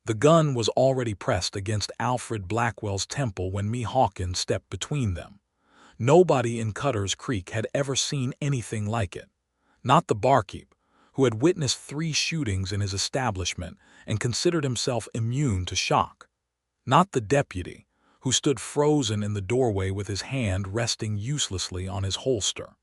The gun was already pressed against Alfred Blackwell's temple when Mae Hawkins stepped between them. Nobody in Cutter's Creek had ever seen anything like it. Not the barkeep, who had witnessed 3 shootings in his establishment and considered himself immune to shock. Not the deputy, who stood frozen in the doorway with his hand resting uselessly on his holster.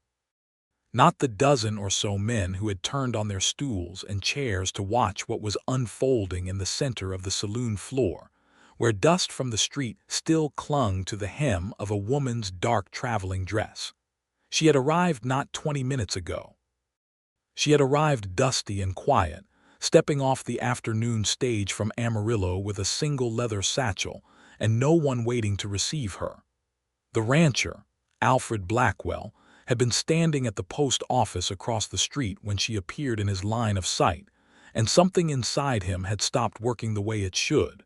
Not the dozen or so men who had turned on their stools and chairs to watch what was unfolding in the center of the saloon floor, where dust from the street still clung to the hem of a woman's dark traveling dress. She had arrived not 20 minutes ago. She had arrived dusty and quiet, stepping off the afternoon stage from Amarillo with a single leather satchel and no one waiting to receive her. The rancher, Alfred Blackwell, had been standing at the post office across the street when she appeared in his line of sight, and something inside him had stopped working the way it should.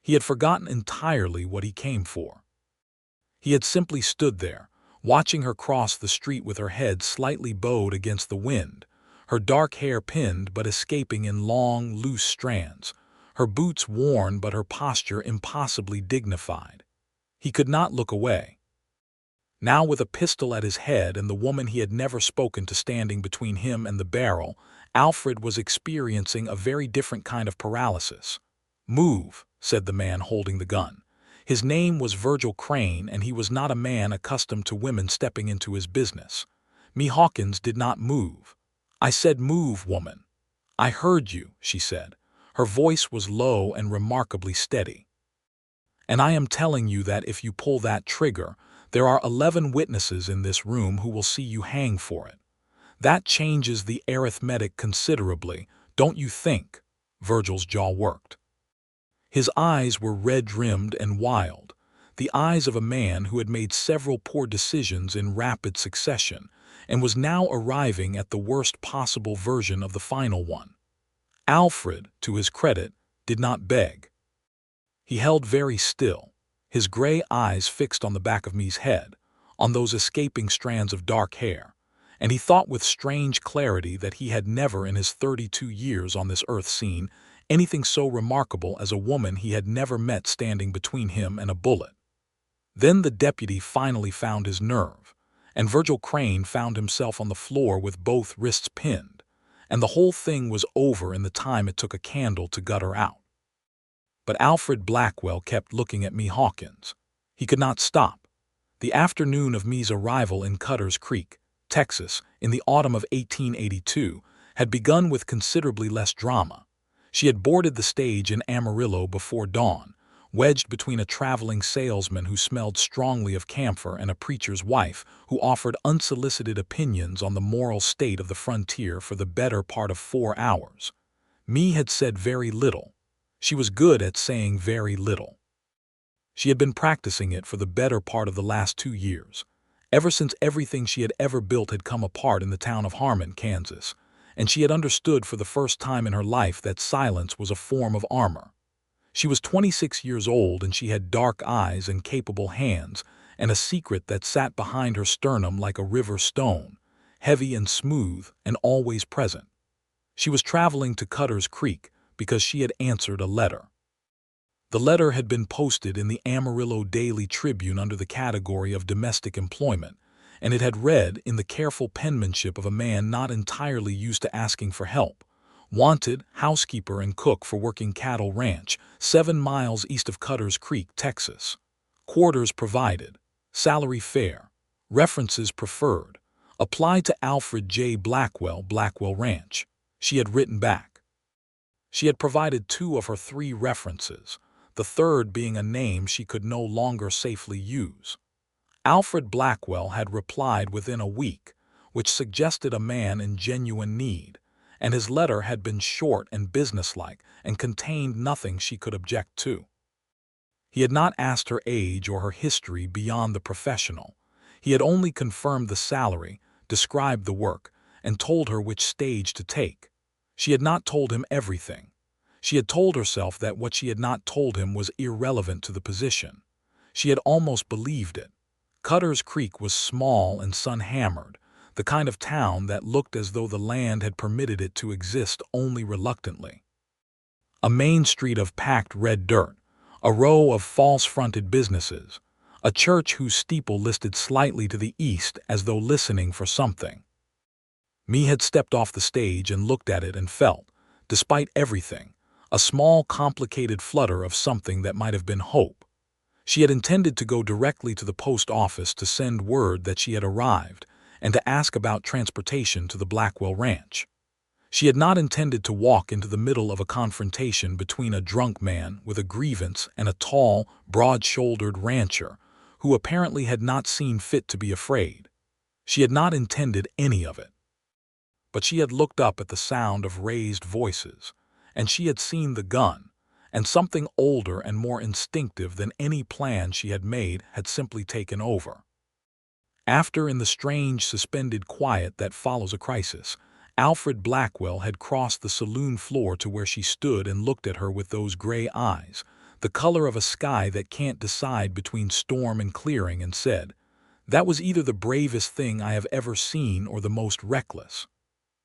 He had forgotten entirely what he came for. He had simply stood there, watching her cross the street with her head slightly bowed against the wind, her dark hair pinned but escaping in long, loose strands, her boots worn but her posture impossibly dignified. He could not look away. Now, with a pistol at his head and the woman he had never spoken to standing between him and the barrel, Alfred was experiencing a very different kind of paralysis. "Move," said the man holding the gun. His name was Virgil Crane, and he was not a man accustomed to women stepping into his business. Mae Hawkins did not move. "I said move, woman." "I heard you," she said. Her voice was low and remarkably steady. "And I am telling you that if you pull that trigger, there are 11 witnesses in this room who will see you hang for it. That changes the arithmetic considerably, don't you think?" Virgil's jaw worked. His eyes were red-rimmed and wild, the eyes of a man who had made several poor decisions in rapid succession and was now arriving at the worst possible version of the final one. Alfred, to his credit, did not beg. He held very still, his gray eyes fixed on the back of Mae's head, on those escaping strands of dark hair, and he thought with strange clarity that he had never in his 32 years on this earth seen anything so remarkable as a woman he had never met standing between him and a bullet. Then the deputy finally found his nerve, and Virgil Crane found himself on the floor with both wrists pinned, and the whole thing was over in the time it took a candle to gut her out. But Alfred Blackwell kept looking at Mae Hawkins. He could not stop. The afternoon of Mae's arrival in Cutter's Creek, Texas, in the autumn of 1882, had begun with considerably less drama. She had boarded the stage in Amarillo before dawn, wedged between a traveling salesman who smelled strongly of camphor and a preacher's wife who offered unsolicited opinions on the moral state of the frontier for the better part of 4 hours. Mae had said very little. She was good at saying very little. She had been practicing it for the better part of the last 2 years, ever since everything she had ever built had come apart in the town of Harmon, Kansas, and she had understood for the first time in her life that silence was a form of armor. She was 26 years old, and she had dark eyes and capable hands, and a secret that sat behind her sternum like a river stone, heavy and smooth and always present. She was traveling to Cutter's Creek because she had answered a letter. The letter had been posted in the Amarillo Daily Tribune under the category of domestic employment, and it had read, in the careful penmanship of a man not entirely used to asking for help, "Wanted, housekeeper and cook for working cattle ranch, 7 miles east of Cutter's Creek, Texas. Quarters provided. Salary fair. References preferred. Apply to Alfred J. Blackwell, Blackwell Ranch." She had written back. She had provided 2 of her 3 references, the third being a name she could no longer safely use. Alfred Blackwell had replied within a week, which suggested a man in genuine need, and his letter had been short and businesslike and contained nothing she could object to. He had not asked her age or her history beyond the professional. He had only confirmed the salary, described the work, and told her which stage to take. She had not told him everything. She had told herself that what she had not told him was irrelevant to the position. She had almost believed it. Cutter's Creek was small and sun-hammered, the kind of town that looked as though the land had permitted it to exist only reluctantly. A main street of packed red dirt, a row of false-fronted businesses, a church whose steeple listed slightly to the east as though listening for something. Mae had stepped off the stage and looked at it and felt, despite everything, a small, complicated flutter of something that might have been hope. She had intended to go directly to the post office to send word that she had arrived and to ask about transportation to the Blackwell ranch. She had not intended to walk into the middle of a confrontation between a drunk man with a grievance and a tall, broad-shouldered rancher who apparently had not seen fit to be afraid. She had not intended any of it. But she had looked up at the sound of raised voices, and she had seen the gun, and something older and more instinctive than any plan she had made had simply taken over. After, in the strange, suspended quiet that follows a crisis, Alfred Blackwell had crossed the saloon floor to where she stood and looked at her with those gray eyes, the color of a sky that can't decide between storm and clearing, and said, "That was either the bravest thing I have ever seen or the most reckless."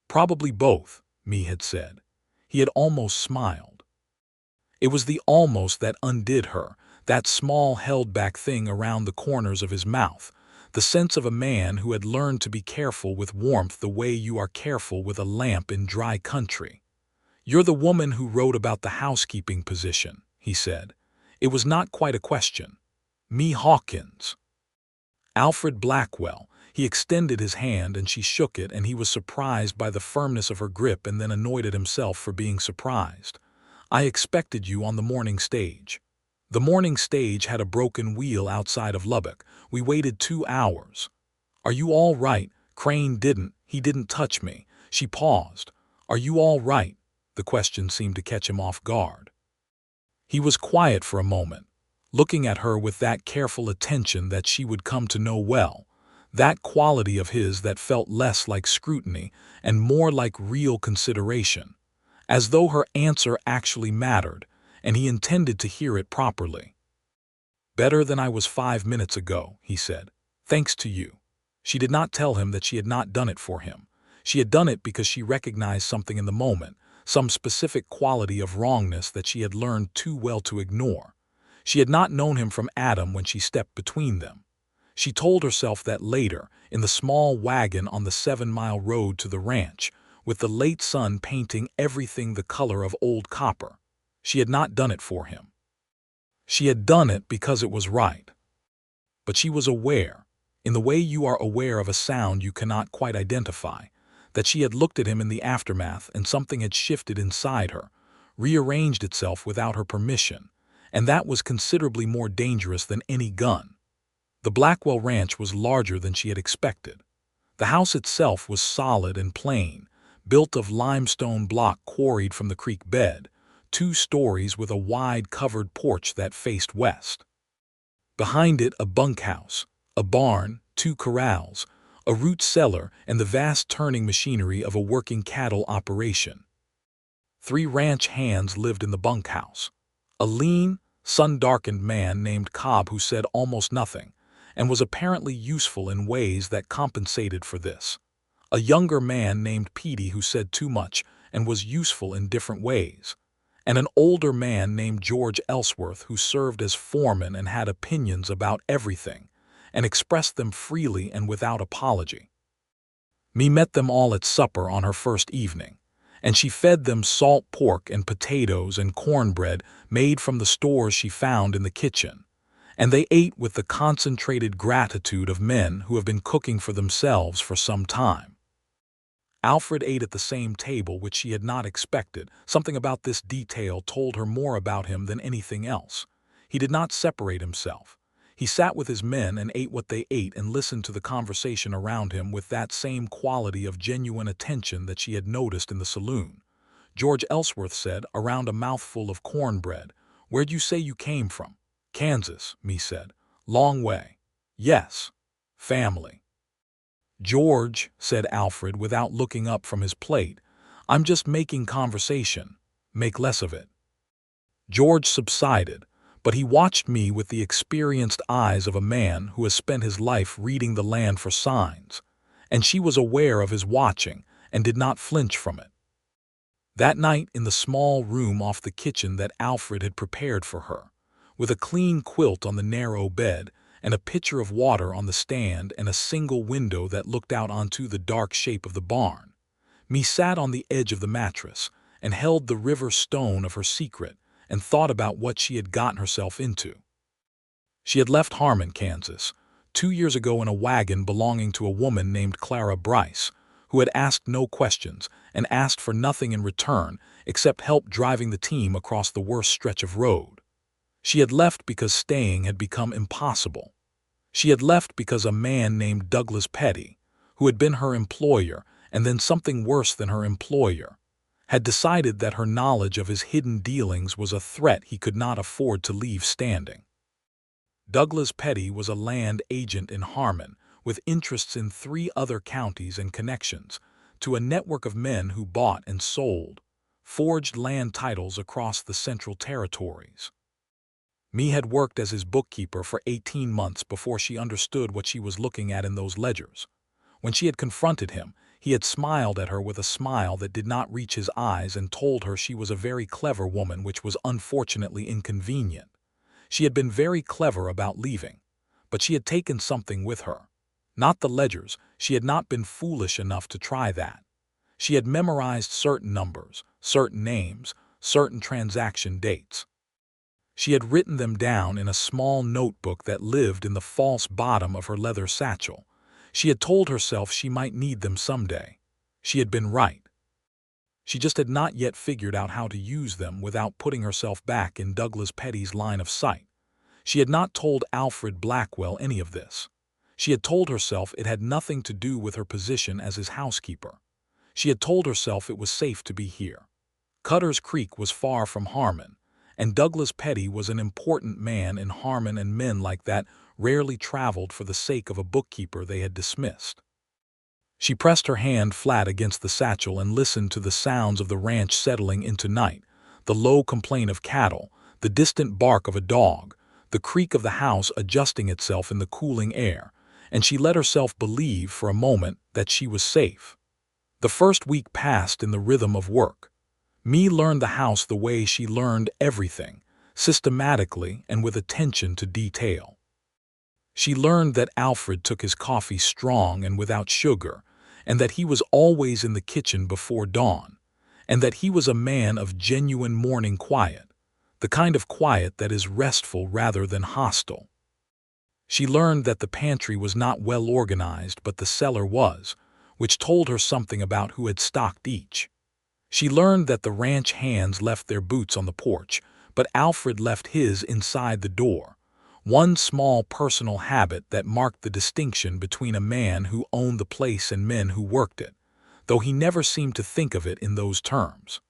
"Probably both," Mae had said. He had almost smiled. It was the almost that undid her, that small held-back thing around the corners of his mouth, the sense of a man who had learned to be careful with warmth the way you are careful with a lamp in dry country. "You're the woman who wrote about the housekeeping position," he said. It was not quite a question. "Mae Hawkins." Alfred Blackwell. He extended his hand and she shook it, and he was surprised by the firmness of her grip and then annoyed at himself for being surprised. "I expected you on the morning stage." "The morning stage had a broken wheel outside of Lubbock. We waited 2 hours." "Are you all right?" "Crane didn't. He didn't touch me." She paused. "Are you all right?" The question seemed to catch him off guard. He was quiet for a moment, looking at her with that careful attention that she would come to know well, that quality of his that felt less like scrutiny and more like real consideration, as though her answer actually mattered, and he intended to hear it properly. "Better than I was 5 minutes ago," he said. "Thanks to you." She did not tell him that she had not done it for him. She had done it because she recognized something in the moment, some specific quality of wrongness that she had learned too well to ignore. She had not known him from Adam when she stepped between them. She told herself that later, in the small wagon on the 7-mile road to the ranch, with the late sun painting everything the color of old copper. She had not done it for him. She had done it because it was right. But she was aware, in the way you are aware of a sound you cannot quite identify, that she had looked at him in the aftermath and something had shifted inside her, rearranged itself without her permission, and that was considerably more dangerous than any gun. The Blackwell Ranch was larger than she had expected. The house itself was solid and plain, built of limestone block quarried from the creek bed, 2 stories with a wide covered porch that faced west. Behind it, a bunkhouse, a barn, 2 corrals, a root cellar, and the vast turning machinery of a working cattle operation. 3 ranch hands lived in the bunkhouse. A lean, sun-darkened man named Cobb who said almost nothing, and was apparently useful in ways that compensated for this. A younger man named Petey who said too much and was useful in different ways. And an older man named George Ellsworth who served as foreman and had opinions about everything, and expressed them freely and without apology. Mae met them all at supper on her first evening, and she fed them salt pork and potatoes and cornbread made from the stores she found in the kitchen, and they ate with the concentrated gratitude of men who have been cooking for themselves for some time. Alfred ate at the same table, which she had not expected. Something about this detail told her more about him than anything else. He did not separate himself. He sat with his men and ate what they ate and listened to the conversation around him with that same quality of genuine attention that she had noticed in the saloon. George Ellsworth said, around a mouthful of cornbread, "Where'd you say you came from?" "Kansas," Mae said. "Long way." "Yes. Family." "George," said Alfred without looking up from his plate, "I'm just making conversation. Make less of it." George subsided, but he watched me with the experienced eyes of a man who has spent his life reading the land for signs, and she was aware of his watching and did not flinch from it. That night, in the small room off the kitchen that Alfred had prepared for her, with a clean quilt on the narrow bed and a pitcher of water on the stand and a single window that looked out onto the dark shape of the barn, Mae sat on the edge of the mattress and held the river stone of her secret and thought about what she had gotten herself into. She had left Harmon, Kansas, 2 years ago in a wagon belonging to a woman named Clara Bryce, who had asked no questions and asked for nothing in return except help driving the team across the worst stretch of road. She had left because staying had become impossible. She had left because a man named Douglas Petty, who had been her employer and then something worse than her employer, had decided that her knowledge of his hidden dealings was a threat he could not afford to leave standing. Douglas Petty was a land agent in Harmon, with interests in 3 other counties and connections to a network of men who bought and sold forged land titles across the Central Territories. Mae had worked as his bookkeeper for 18 months before she understood what she was looking at in those ledgers. When she had confronted him, he had smiled at her with a smile that did not reach his eyes and told her she was a very clever woman, which was unfortunately inconvenient. She had been very clever about leaving, but she had taken something with her. Not the ledgers. She had not been foolish enough to try that. She had memorized certain numbers, certain names, certain transaction dates. She had written them down in a small notebook that lived in the false bottom of her leather satchel. She had told herself she might need them someday. She had been right. She just had not yet figured out how to use them without putting herself back in Douglas Petty's line of sight. She had not told Alfred Blackwell any of this. She had told herself it had nothing to do with her position as his housekeeper. She had told herself it was safe to be here. Cutter's Creek was far from Harmon, and Douglas Petty was an important man in Harmon, and men like that rarely traveled for the sake of a bookkeeper they had dismissed. She pressed her hand flat against the satchel and listened to the sounds of the ranch settling into night, the low complaint of cattle, the distant bark of a dog, the creak of the house adjusting itself in the cooling air, and she let herself believe for a moment that she was safe. The first week passed in the rhythm of work. Mae learned the house the way she learned everything, systematically and with attention to detail. She learned that Alfred took his coffee strong and without sugar, and that he was always in the kitchen before dawn, and that he was a man of genuine morning quiet, the kind of quiet that is restful rather than hostile. She learned that the pantry was not well organized, but the cellar was, which told her something about who had stocked each. She learned that the ranch hands left their boots on the porch, but Alfred left his inside the door, one small personal habit that marked the distinction between a man who owned the place and men who worked it, though he never seemed to think of it in those terms.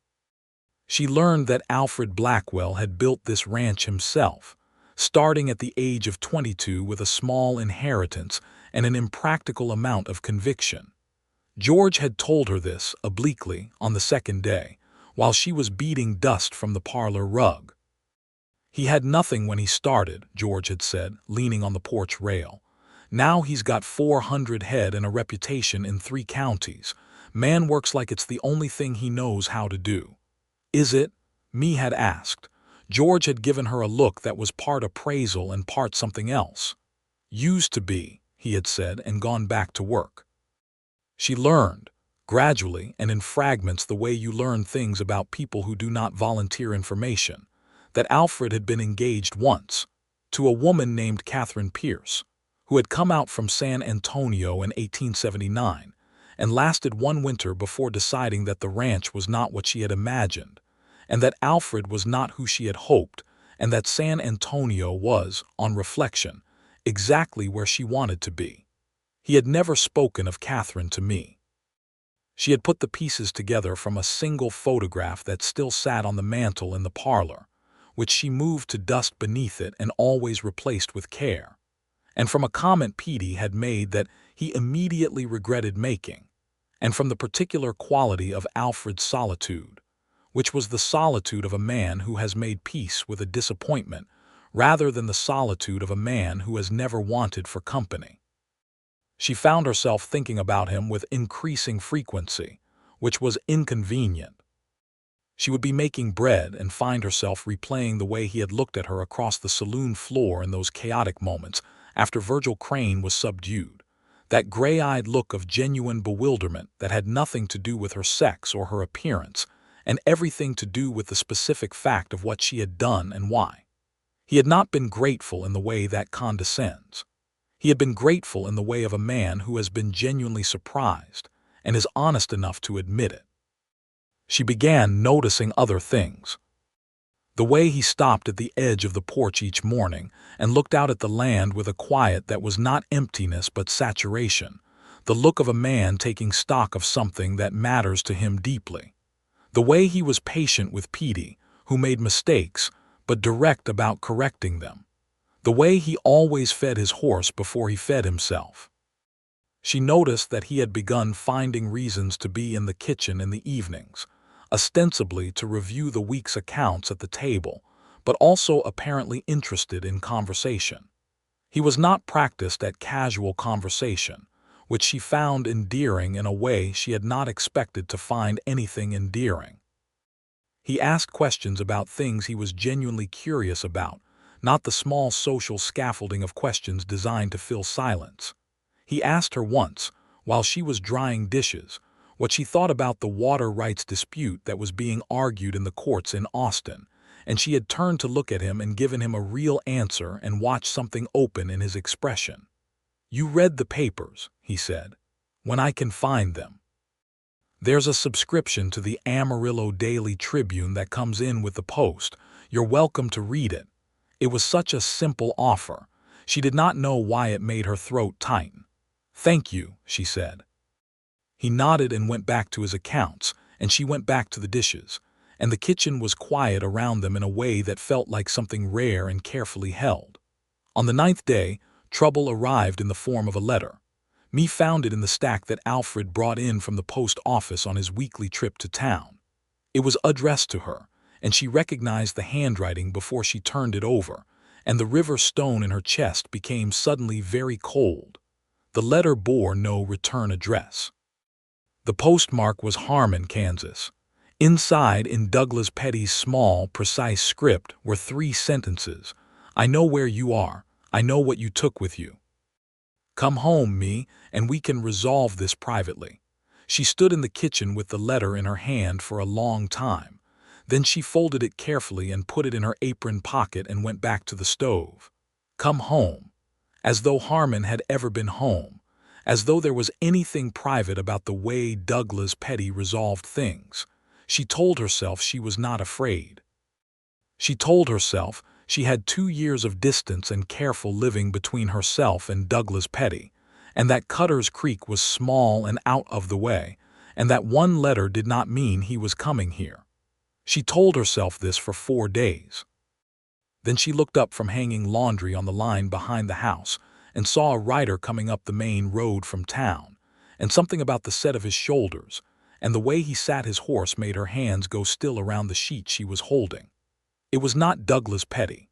She learned that Alfred Blackwell had built this ranch himself, starting at the age of 22 with a small inheritance and an impractical amount of conviction. George had told her this, obliquely, on the second day, while she was beating dust from the parlor rug. "He had nothing when he started," George had said, leaning on the porch rail. "Now he's got 400 head and a reputation in 3 counties. Man works like it's the only thing he knows how to do." "Is it?" Mae had asked. George had given her a look that was part appraisal and part something else. "Used to be," he had said, and gone back to work. She learned, gradually and in fragments the way you learn things about people who do not volunteer information, that Alfred had been engaged once to a woman named Catherine Pierce, who had come out from San Antonio in 1879 and lasted 1 winter before deciding that the ranch was not what she had imagined, and that Alfred was not who she had hoped, and that San Antonio was, on reflection, exactly where she wanted to be. He had never spoken of Catherine to me. She had put the pieces together from a single photograph that still sat on the mantel in the parlor, which she moved to dust beneath it and always replaced with care, and from a comment Petey had made that he immediately regretted making, and from the particular quality of Alfred's solitude, which was the solitude of a man who has made peace with a disappointment rather than the solitude of a man who has never wanted for company. She found herself thinking about him with increasing frequency, which was inconvenient. She would be making bread and find herself replaying the way he had looked at her across the saloon floor in those chaotic moments after Virgil Crane was subdued. That gray-eyed look of genuine bewilderment that had nothing to do with her sex or her appearance, and everything to do with the specific fact of what she had done and why. He had not been grateful in the way that condescends. He had been grateful in the way of a man who has been genuinely surprised and is honest enough to admit it. She began noticing other things. The way he stopped at the edge of the porch each morning and looked out at the land with a quiet that was not emptiness but saturation, the look of a man taking stock of something that matters to him deeply. The way he was patient with Petey, who made mistakes, but direct about correcting them. The way he always fed his horse before he fed himself. She noticed that he had begun finding reasons to be in the kitchen in the evenings, ostensibly to review the week's accounts at the table, but also apparently interested in conversation. He was not practiced at casual conversation, which she found endearing in a way she had not expected to find anything endearing. He asked questions about things he was genuinely curious about, not the small social scaffolding of questions designed to fill silence. He asked her once, while she was drying dishes, what she thought about the water rights dispute that was being argued in the courts in Austin, and she had turned to look at him and given him a real answer and watched something open in his expression. "You read the papers," he said. "When I can find them. There's a subscription to the Amarillo Daily Tribune that comes in with the post. You're welcome to read it." It was such a simple offer. She did not know why it made her throat tighten. "Thank you," she said. He nodded and went back to his accounts, and she went back to the dishes, and the kitchen was quiet around them in a way that felt like something rare and carefully held. On the 9th day, trouble arrived in the form of a letter. Mae found it in the stack that Alfred brought in from the post office on his weekly trip to town. It was addressed to her, and she recognized the handwriting before she turned it over, and the river stone in her chest became suddenly very cold. The letter bore no return address. The postmark was Harmon, Kansas. Inside, in Douglas Petty's small, precise script, were 3 sentences. "I know where you are. I know what you took with you. Come home, Mae, and we can resolve this privately." She stood in the kitchen with the letter in her hand for a long time. Then she folded it carefully and put it in her apron pocket and went back to the stove. Come home. As though Harmon had ever been home. As though there was anything private about the way Douglas Petty resolved things. She told herself she was not afraid. She told herself she had 2 years of distance and careful living between herself and Douglas Petty, and that Cutter's Creek was small and out of the way, and that one letter did not mean he was coming here. She told herself this for 4 days. Then she looked up from hanging laundry on the line behind the house and saw a rider coming up the main road from town, and something about the set of his shoulders and the way he sat his horse made her hands go still around the sheet she was holding. It was not Douglas Petty.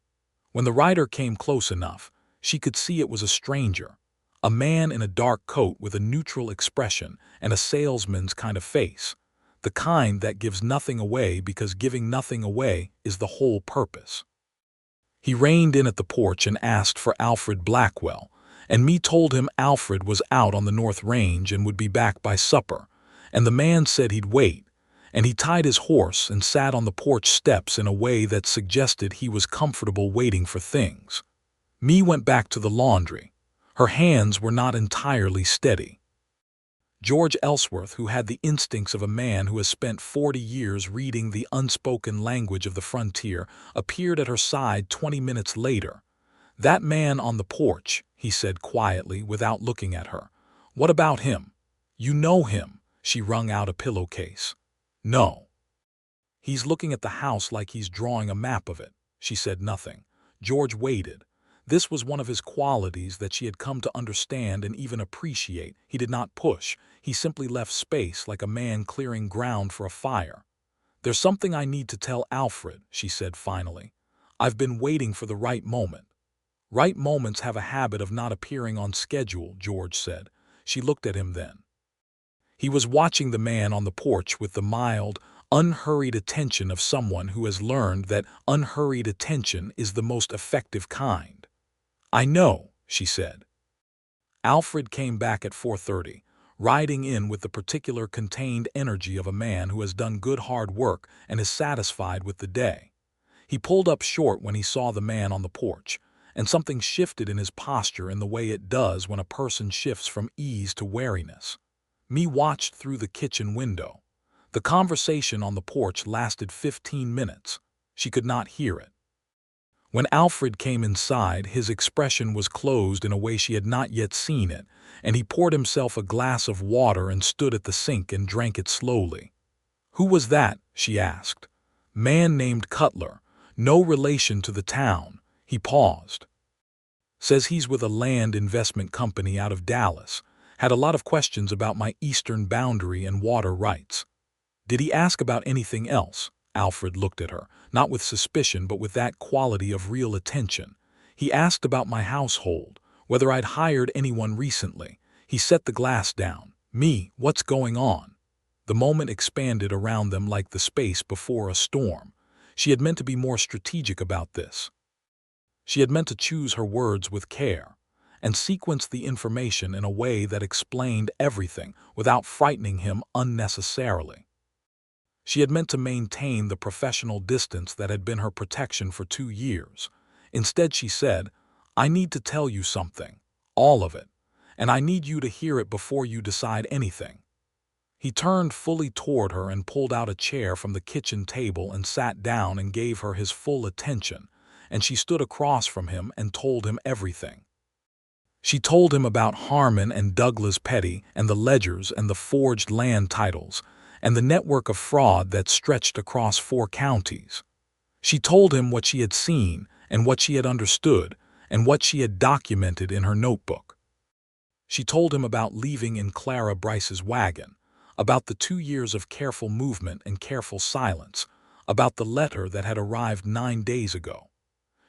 When the rider came close enough, she could see it was a stranger, a man in a dark coat with a neutral expression and a salesman's kind of face, the kind that gives nothing away because giving nothing away is the whole purpose. He reined in at the porch and asked for Alfred Blackwell, and Mae told him Alfred was out on the North Range and would be back by supper, and the man said he'd wait, and he tied his horse and sat on the porch steps in a way that suggested he was comfortable waiting for things. Mae went back to the laundry. Her hands were not entirely steady. George Ellsworth, who had the instincts of a man who has spent 40 years reading the unspoken language of the frontier, appeared at her side 20 minutes later. "That man on the porch," he said quietly without looking at her. "What about him? You know him?" She wrung out a pillowcase. "No. He's looking at the house like he's drawing a map of it." She said nothing. George waited. This was one of his qualities that she had come to understand and even appreciate. He did not push. He simply left space like a man clearing ground for a fire. "There's something I need to tell Alfred," she said finally. "I've been waiting for the right moment." "Right moments have a habit of not appearing on schedule," George said. She looked at him then. He was watching the man on the porch with the mild, unhurried attention of someone who has learned that unhurried attention is the most effective kind. "I know," she said. Alfred came back at 4:30, riding in with the particular contained energy of a man who has done good hard work and is satisfied with the day. He pulled up short when he saw the man on the porch, and something shifted in his posture in the way it does when a person shifts from ease to wariness. Mae watched through the kitchen window. The conversation on the porch lasted 15 minutes. She could not hear it. When Alfred came inside, his expression was closed in a way she had not yet seen it, and he poured himself a glass of water and stood at the sink and drank it slowly. "Who was that?" she asked. "Man named Cutler. No relation to the town." He paused. "Says he's with a land investment company out of Dallas. Had a lot of questions about my eastern boundary and water rights." "Did he ask about anything else?" Alfred looked at her, not with suspicion but with that quality of real attention. "He asked about my household, whether I'd hired anyone recently." He set the glass down. "Me, what's going on?" The moment expanded around them like the space before a storm. She had meant to be more strategic about this. She had meant to choose her words with care, and sequence the information in a way that explained everything without frightening him unnecessarily. She had meant to maintain the professional distance that had been her protection for 2 years. Instead, she said, "I need to tell you something, all of it, and I need you to hear it before you decide anything." He turned fully toward her and pulled out a chair from the kitchen table and sat down and gave her his full attention, and she stood across from him and told him everything. She told him about Harmon and Douglas Petty and the ledgers and the forged land titles, and the network of fraud that stretched across 4 counties. She told him what she had seen and what she had understood and what she had documented in her notebook. She told him about leaving in Clara Bryce's wagon, about the 2 years of careful movement and careful silence, about the letter that had arrived 9 days ago.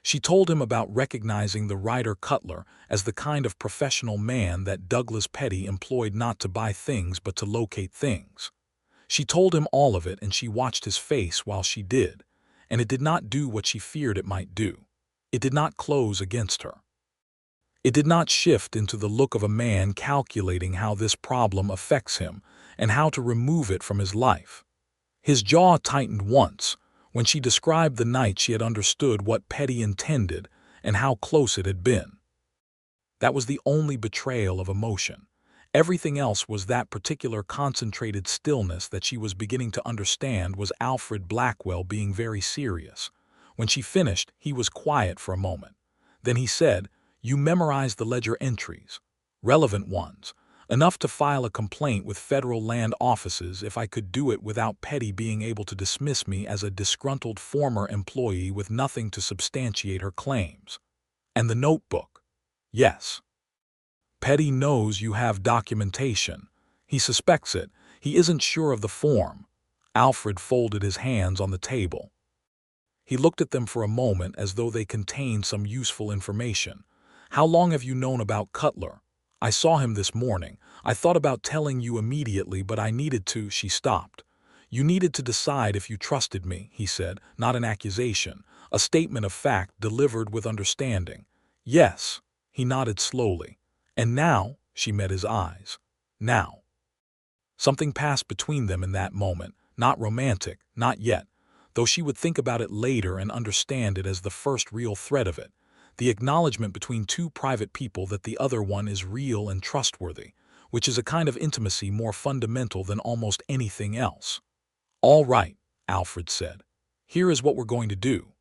She told him about recognizing the writer Cutler as the kind of professional man that Douglas Petty employed not to buy things but to locate things. She told him all of it, and she watched his face while she did, and it did not do what she feared it might do. It did not close against her. It did not shift into the look of a man calculating how this problem affects him and how to remove it from his life. His jaw tightened once when she described the night she had understood what Petty intended and how close it had been. That was the only betrayal of emotion. Everything else was that particular concentrated stillness that she was beginning to understand was Alfred Blackwell being very serious. When she finished, he was quiet for a moment. Then he said, "You memorized the ledger entries. Relevant ones. Enough to file a complaint with federal land offices if I could do it without Petty being able to dismiss me as a disgruntled former employee with nothing to substantiate her claims." "And the notebook?" "Yes. Petty knows you have documentation. He suspects it. He isn't sure of the form." Alfred folded his hands on the table. He looked at them for a moment as though they contained some useful information. "How long have you known about Cutler?" "I saw him this morning. I thought about telling you immediately, but I needed to." She stopped. "You needed to decide if you trusted me," he said, not an accusation, a statement of fact delivered with understanding. "Yes." He nodded slowly. "And now?" She met his eyes. "Now." Something passed between them in that moment, not romantic, not yet, though she would think about it later and understand it as the first real thread of it, the acknowledgement between 2 private people that the other one is real and trustworthy, which is a kind of intimacy more fundamental than almost anything else. "All right," Alfred said. "Here is what we're going to do."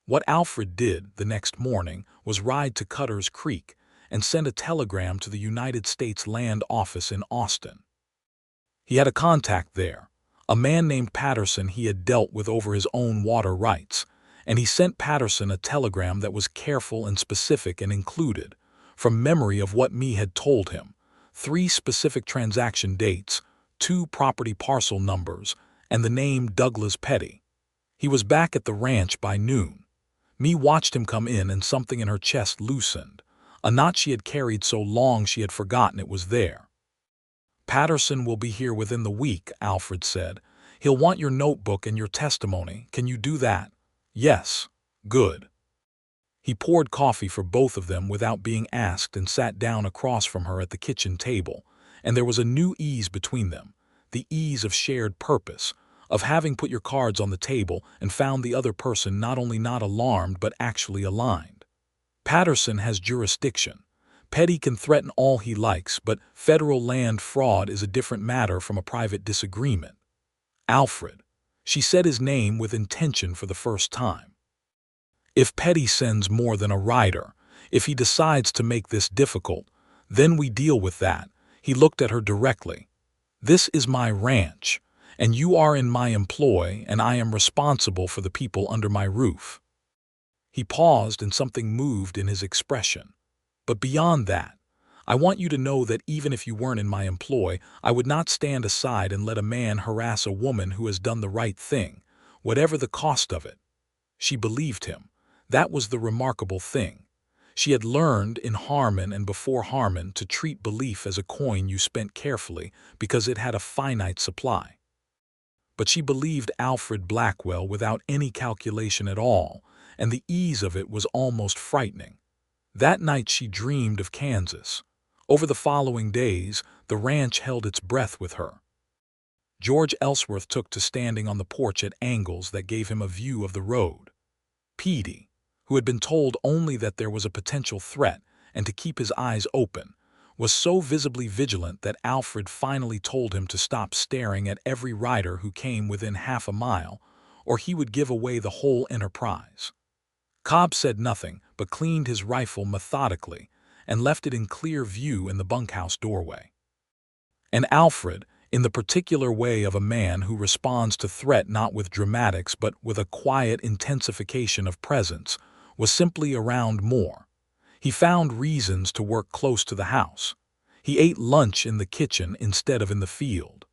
What Alfred did the next morning was ride to Cutter's Creek and send a telegram to the United States Land Office in Austin. He had a contact there, a man named Patterson he had dealt with over his own water rights, and he sent Patterson a telegram that was careful and specific and included, from memory of what Mae had told him, 3 specific transaction dates, 2 property parcel numbers, and the name Douglas Petty. He was back at the ranch by noon. Mae watched him come in, and something in her chest loosened. A knot she had carried so long she had forgotten it was there. "Patterson will be here within the week," Alfred said. He'll want your notebook and your testimony. Can you do that? Yes. Good. He poured coffee for both of them without being asked and sat down across from her at the kitchen table, and there was a new ease between them, the ease of shared purpose, of having put your cards on the table and found the other person not only not alarmed but actually aligned. Patterson has jurisdiction. Petty can threaten all he likes, but federal land fraud is a different matter from a private disagreement. Alfred. She said his name with intention for the first time. If Petty sends more than a rider, if he decides to make this difficult, then we deal with that. He looked at her directly. This is my ranch, and you are in my employ, and I am responsible for the people under my roof. He paused and something moved in his expression. But beyond that, I want you to know that even if you weren't in my employ, I would not stand aside and let a man harass a woman who has done the right thing, whatever the cost of it. She believed him. That was the remarkable thing. She had learned in Harmon and before Harmon to treat belief as a coin you spent carefully because it had a finite supply. But she believed Alfred Blackwell without any calculation at all, and the ease of it was almost frightening. That night she dreamed of Kansas. Over the following days, the ranch held its breath with her. George Ellsworth took to standing on the porch at angles that gave him a view of the road. Petey, who had been told only that there was a potential threat and to keep his eyes open, was so visibly vigilant that Alfred finally told him to stop staring at every rider who came within half a mile, or he would give away the whole enterprise. Cobb said nothing, but cleaned his rifle methodically and left it in clear view in the bunkhouse doorway. And Alfred, in the particular way of a man who responds to threat not with dramatics but with a quiet intensification of presence, was simply around more. He found reasons to work close to the house. He ate lunch in the kitchen instead of in the field.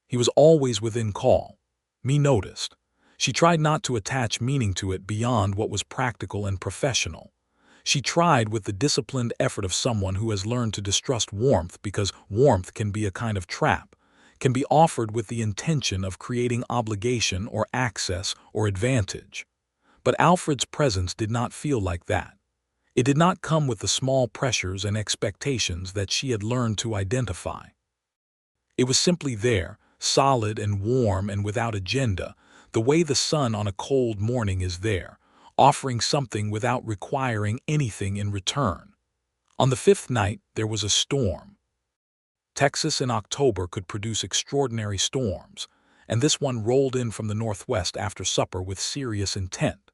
He was always within call. Mae noticed. She tried not to attach meaning to it beyond what was practical and professional. She tried with the disciplined effort of someone who has learned to distrust warmth because warmth can be a kind of trap, can be offered with the intention of creating obligation or access or advantage. But Alfred's presence did not feel like that. It did not come with the small pressures and expectations that she had learned to identify. It was simply there, solid and warm and without agenda, the way the sun on a cold morning is there, offering something without requiring anything in return. On the fifth night, there was a storm. Texas in October could produce extraordinary storms, and this one rolled in from the northwest after supper with serious intent.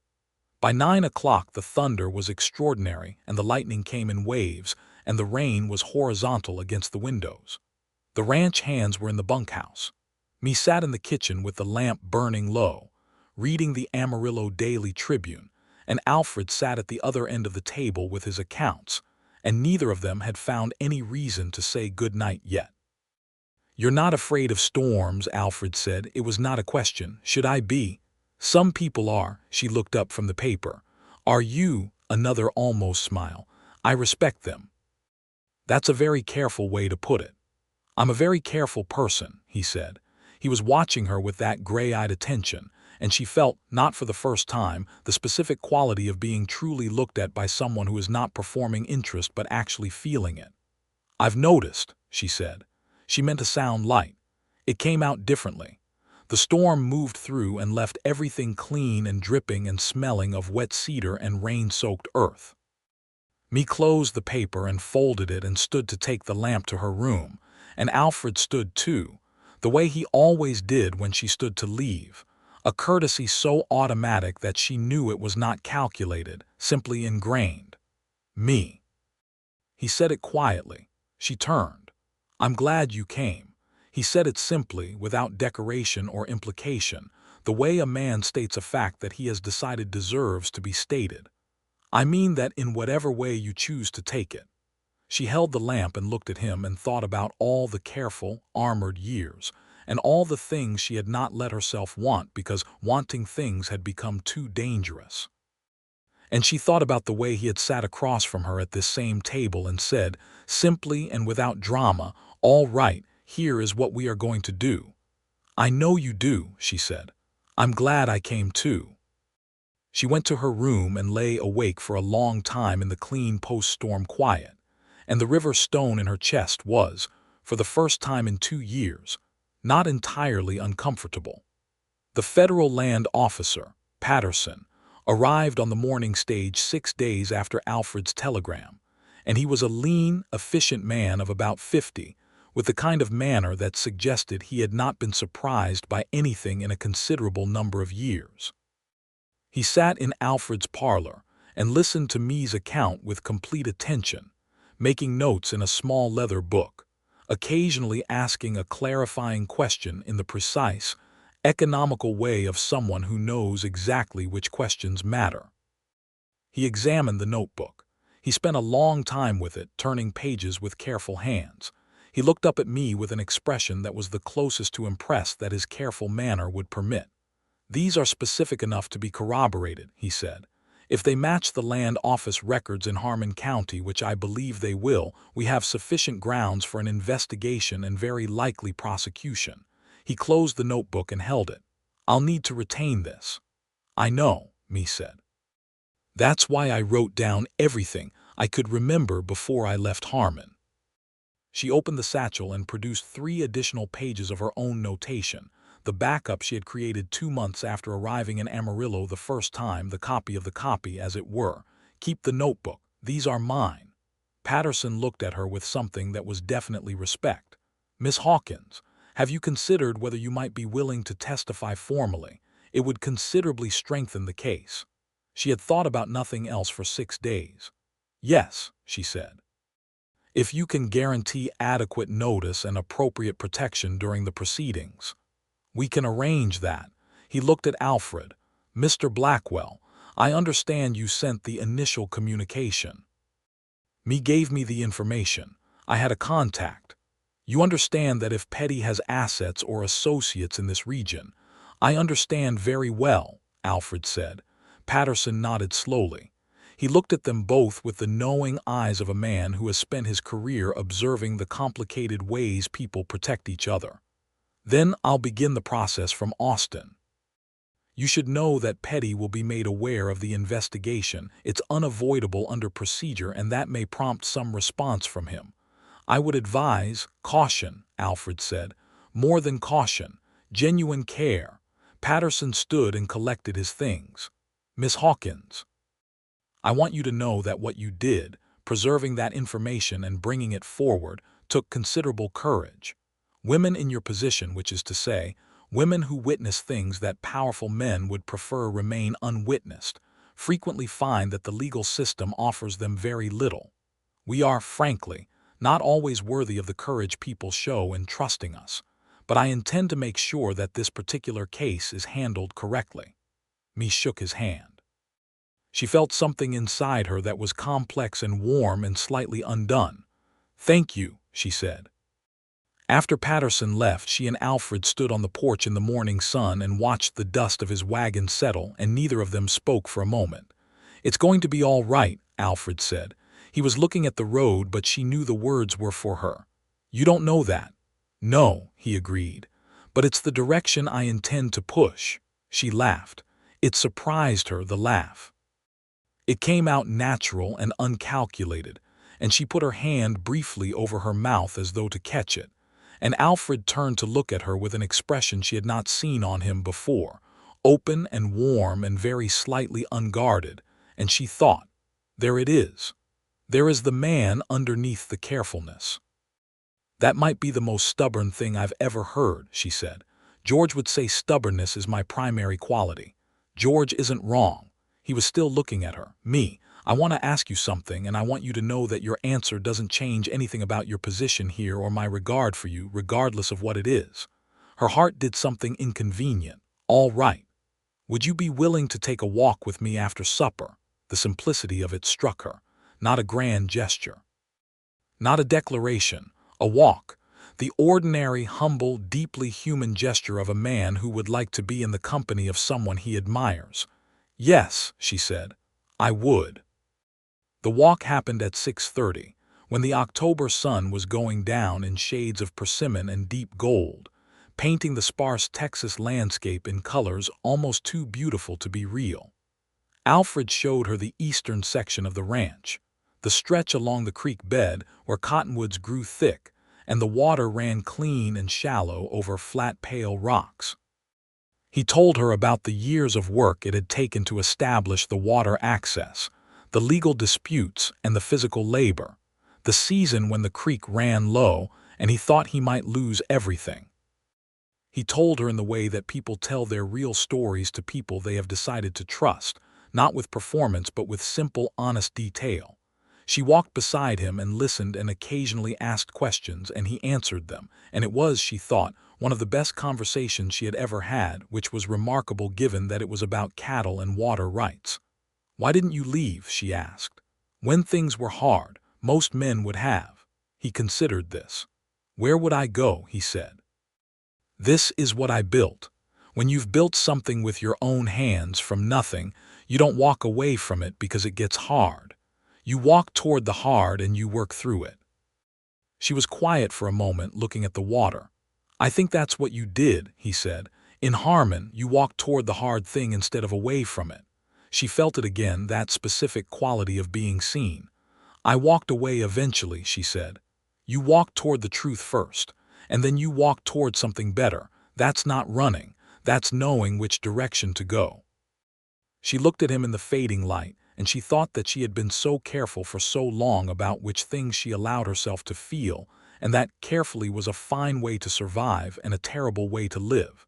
By 9 o'clock the thunder was extraordinary and the lightning came in waves and the rain was horizontal against the windows. The ranch hands were in the bunkhouse. Mae sat in the kitchen with the lamp burning low, reading the Amarillo Daily Tribune, and Alfred sat at the other end of the table with his accounts, and neither of them had found any reason to say good night yet. "You're not afraid of storms," Alfred said. "It was not a question. Should I be?" "Some people are." She looked up from the paper. "Are you?" Another almost smile. "I respect them." "That's a very careful way to put it." "I'm a very careful person," he said. He was watching her with that gray-eyed attention, and she felt, not for the first time, the specific quality of being truly looked at by someone who is not performing interest but actually feeling it. "I've noticed," she said. She meant to sound light. It came out differently. The storm moved through and left everything clean and dripping and smelling of wet cedar and rain-soaked earth. Mae closed the paper and folded it and stood to take the lamp to her room, and Alfred stood too, the way he always did when she stood to leave, a courtesy so automatic that she knew it was not calculated, simply ingrained. "Me." He said it quietly. She turned. "I'm glad you came." He said it simply, without decoration or implication, the way a man states a fact that he has decided deserves to be stated. "I mean that in whatever way you choose to take it." She held the lamp and looked at him and thought about all the careful, armored years, and all the things she had not let herself want because wanting things had become too dangerous. And she thought about the way he had sat across from her at this same table and said, simply and without drama, "All right, here is what we are going to do. I know you do, she said. I'm glad I came too. She went to her room and lay awake for a long time in the clean post-storm quiet, and the river stone in her chest was, for the first time in 2 years, not entirely uncomfortable. The federal land officer, Patterson, arrived on the morning stage 6 days after Alfred's telegram, and he was a lean, efficient man of about 50, with the kind of manner that suggested he had not been surprised by anything in a considerable number of years. He sat in Alfred's parlor and listened to Mae's account with complete attention, making notes in a small leather book, occasionally asking a clarifying question in the precise, economical way of someone who knows exactly which questions matter. He examined the notebook. He spent a long time with it, turning pages with careful hands. He looked up at me with an expression that was the closest to impressed that his careful manner would permit. "These are specific enough to be corroborated," he said. "If they match the land office records in Harmon County, which I believe they will, we have sufficient grounds for an investigation and very likely prosecution." He closed the notebook and held it. "I'll need to retain this." "I know," Mae said. "That's why I wrote down everything I could remember before I left Harmon." She opened the satchel and produced 3 additional pages of her own notation, the backup she had created 2 months after arriving in Amarillo the first time, the copy of the copy, as it were. "Keep the notebook. These are mine." Patterson looked at her with something that was definitely respect. "Miss Hawkins, have you considered whether you might be willing to testify formally? It would considerably strengthen the case." She had thought about nothing else for 6 days. "Yes," she said. "If you can guarantee adequate notice and appropriate protection during the proceedings." "We can arrange that." He looked at Alfred. "Mr. Blackwell, I understand you sent the initial communication." Mae gave me the information. "I had a contact. You understand that if Petty has assets or associates in this region." "I understand very well," Alfred said. Patterson nodded slowly. He looked at them both with the knowing eyes of a man who has spent his career observing the complicated ways people protect each other. "Then I'll begin the process from Austin. You should know that Petty will be made aware of the investigation. It's unavoidable under procedure, and that may prompt some response from him. I would advise caution," Alfred said. "More than caution, genuine care." Patterson stood and collected his things. "Miss Hawkins, I want you to know that what you did, preserving that information and bringing it forward, took considerable courage. Women in your position, which is to say, women who witness things that powerful men would prefer remain unwitnessed, frequently find that the legal system offers them very little. We are, frankly, not always worthy of the courage people show in trusting us, but I intend to make sure that this particular case is handled correctly." Mae shook his hand. She felt something inside her that was complex and warm and slightly undone. "Thank you," she said. After Patterson left, she and Alfred stood on the porch in the morning sun and watched the dust of his wagon settle, and neither of them spoke for a moment. "It's going to be all right," Alfred said. He was looking at the road, but she knew the words were for her. "You don't know that." "No," he agreed. "But it's the direction I intend to push." She laughed. It surprised her, the laugh. It came out natural and uncalculated, and she put her hand briefly over her mouth as though to catch it. And Alfred turned to look at her with an expression she had not seen on him before, open and warm and very slightly unguarded, and she thought, "There it is. There is the man underneath the carefulness." "That might be the most stubborn thing I've ever heard," she said. "George would say stubbornness is my primary quality. George isn't wrong." He was still looking at her. "Mae, I want to ask you something, and I want you to know that your answer doesn't change anything about your position here or my regard for you, regardless of what it is." Her heart did something inconvenient. "All right. Would you be willing to take a walk with me after supper?" The simplicity of it struck her. Not a grand gesture. Not a declaration. A walk. The ordinary, humble, deeply human gesture of a man who would like to be in the company of someone he admires. "Yes," she said, "I would." The walk happened at 6:30, when the October sun was going down in shades of persimmon and deep gold. painting the sparse Texas landscape in colors almost too beautiful to be real. Alfred showed her the eastern section of the ranch, the stretch along the creek bed where cottonwoods grew thick and the water ran clean and shallow over flat pale rocks. He told her about the years of work it had taken to establish the water access, the legal disputes and the physical labor, the season when the creek ran low and he thought he might lose everything. He told her in the way that people tell their real stories to people they have decided to trust, not with performance but with simple, honest detail. She walked beside him and listened and occasionally asked questions, and he answered them, and it was, she thought, one of the best conversations she had ever had, which was remarkable given that it was about cattle and water rights. "Why didn't you leave?" she asked. "When things were hard, most men would have." He considered this. "Where would I go?" he said. "This is what I built. When you've built something with your own hands from nothing, you don't walk away from it because it gets hard. You walk toward the hard and you work through it." She was quiet for a moment, looking at the water. "I think that's what you did," he said. "In Harmon, you walked toward the hard thing instead of away from it." She felt it again, that specific quality of being seen. "I walked away eventually," she said. "You walked toward the truth first, and then you walked toward something better. That's not running, that's knowing which direction to go." She looked at him in the fading light, and she thought that she had been so careful for so long about which things she allowed herself to feel, and that carefully was a fine way to survive and a terrible way to live,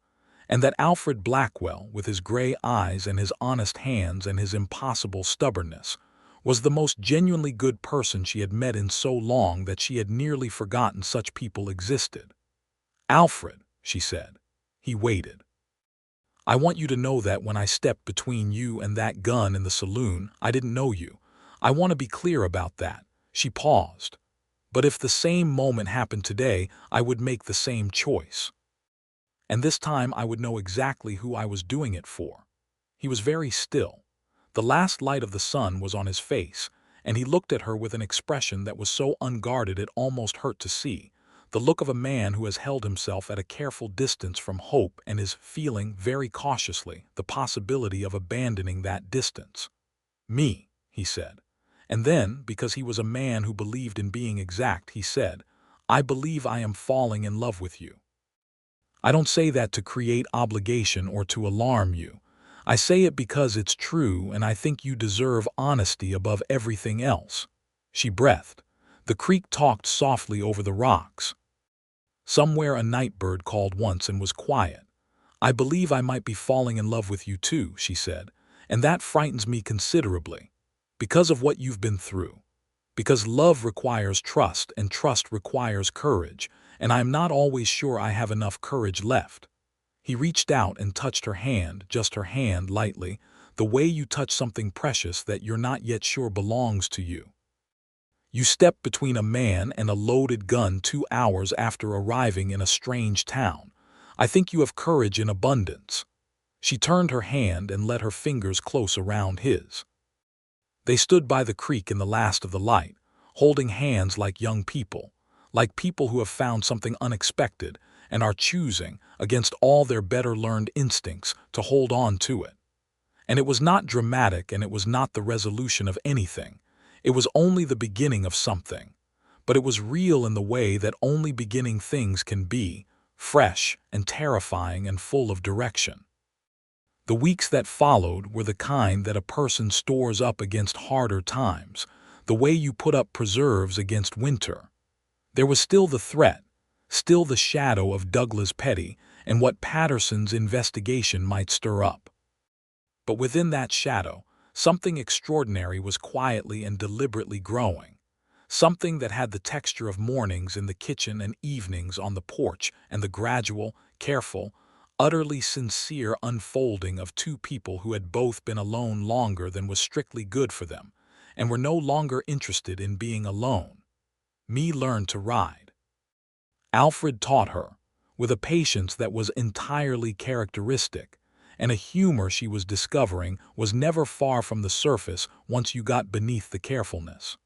and that Alfred Blackwell, with his gray eyes and his honest hands and his impossible stubbornness, was the most genuinely good person she had met in so long that she had nearly forgotten such people existed. "Alfred," she said. He waited. "I want you to know that when I stepped between you and that gun in the saloon, I didn't know you. I want to be clear about that." She paused. "But if the same moment happened today, I would make the same choice. And this time I would know exactly who I was doing it for." He was very still. The last light of the sun was on his face, and he looked at her with an expression that was so unguarded it almost hurt to see. The look of a man who has held himself at a careful distance from hope and is feeling, very cautiously, the possibility of abandoning that distance. "Me," he said. And then, because he was a man who believed in being exact, he said, "I believe I am falling in love with you. I don't say that to create obligation or to alarm you. I say it because it's true and I think you deserve honesty above everything else." She breathed. The creek talked softly over the rocks. "Somewhere a nightbird called once and was quiet. I believe I might be falling in love with you too," she said, "and that frightens me considerably. Because of what you've been through. Because love requires trust and trust requires courage, and I am not always sure I have enough courage left." He reached out and touched her hand, just her hand, lightly, the way you touch something precious that you're not yet sure belongs to you. "You stepped between a man and a loaded gun 2 hours after arriving in a strange town. I think you have courage in abundance." She turned her hand and let her fingers close around his. They stood by the creek in the last of the light, holding hands like young people who have found something unexpected and are choosing, against all their better-learned instincts, to hold on to it. And it was not dramatic and it was not the resolution of anything. It was only the beginning of something. But it was real in the way that only beginning things can be, fresh and terrifying and full of direction. The weeks that followed were the kind that a person stores up against harder times, the way you put up preserves against winter. There was still the threat, still the shadow of Douglas Petty and what Patterson's investigation might stir up. But within that shadow, something extraordinary was quietly and deliberately growing. Something that had the texture of mornings in the kitchen and evenings on the porch and the gradual, careful, utterly sincere unfolding of two people who had both been alone longer than was strictly good for them, and were no longer interested in being alone. Mae learned to ride. Alfred taught her, with a patience that was entirely characteristic, and a humor she was discovering was never far from the surface once you got beneath the carefulness.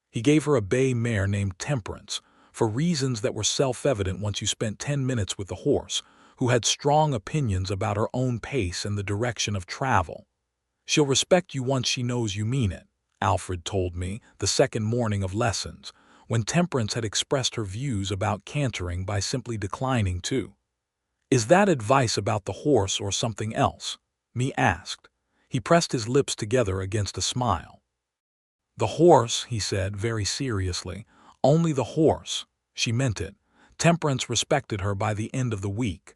He gave her a bay mare named Temperance, for reasons that were self-evident once you spent 10 minutes with the horse, who had strong opinions about her own pace and the direction of travel. She'll respect you once she knows you mean it, Alfred told me the second morning of lessons, when Temperance had expressed her views about cantering by simply declining to. Is that advice about the horse or something else? Mae asked. He pressed his lips together against a smile. The horse, he said very seriously, only the horse. She meant it. Temperance respected her by the end of the week.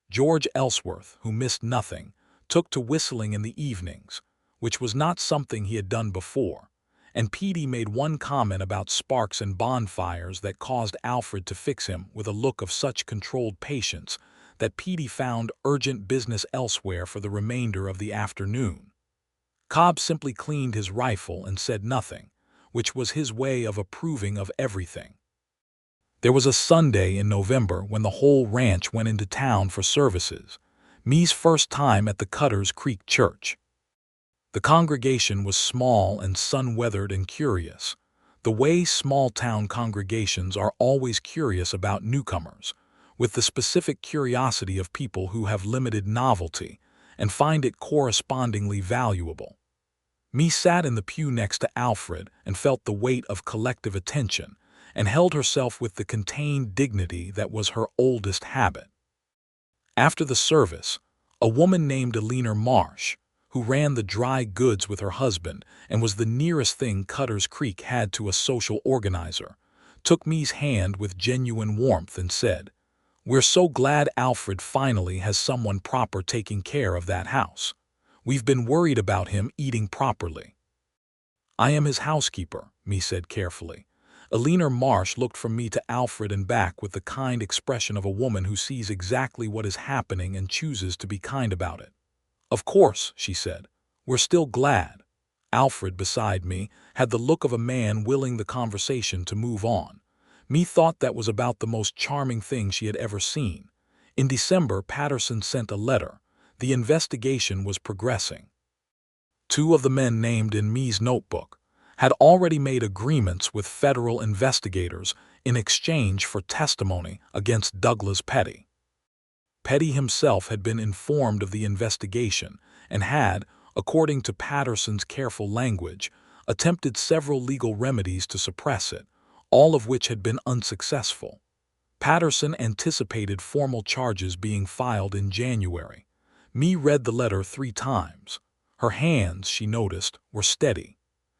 George Ellsworth, who missed nothing, took to whistling in the evenings, which was not something he had done before, and Petey made one comment about sparks and bonfires that caused Alfred to fix him with a look of such controlled patience that Petey found urgent business elsewhere for the remainder of the afternoon. Cobb simply cleaned his rifle and said nothing, which was his way of approving of everything. There was a Sunday in November when the whole ranch went into town for services, Mae's first time at the Cutters Creek Church. The congregation was small and sun-weathered and curious, the way small-town congregations are always curious about newcomers, with the specific curiosity of people who have limited novelty and find it correspondingly valuable. Mae sat in the pew next to Alfred and felt the weight of collective attention and held herself with the contained dignity that was her oldest habit. After the service, a woman named Eleanor Marsh, who ran the dry goods with her husband and was the nearest thing Cutters Creek had to a social organizer, took Mae's hand with genuine warmth and said, "We're so glad Alfred finally has someone proper taking care of that house. We've been worried about him eating properly." "I am his housekeeper," Mae said carefully. Eleanor Marsh looked from me to Alfred and back with the kind expression of a woman who sees exactly what is happening and chooses to be kind about it. "Of course," she said. "We're still glad." Alfred, beside me, had the look of a man willing the conversation to move on. Mae thought that was about the most charming thing she had ever seen. In December, Patterson sent a letter. The investigation was progressing. 2 of the men named in Mae's notebook had already made agreements with federal investigators in exchange for testimony against Douglas Petty. Petty himself had been informed of the investigation and had, according to Patterson's careful language, attempted several legal remedies to suppress it, all of which had been unsuccessful. Patterson anticipated formal charges being filed in January. Mae read the letter 3 times. Her hands, she noticed, were steady.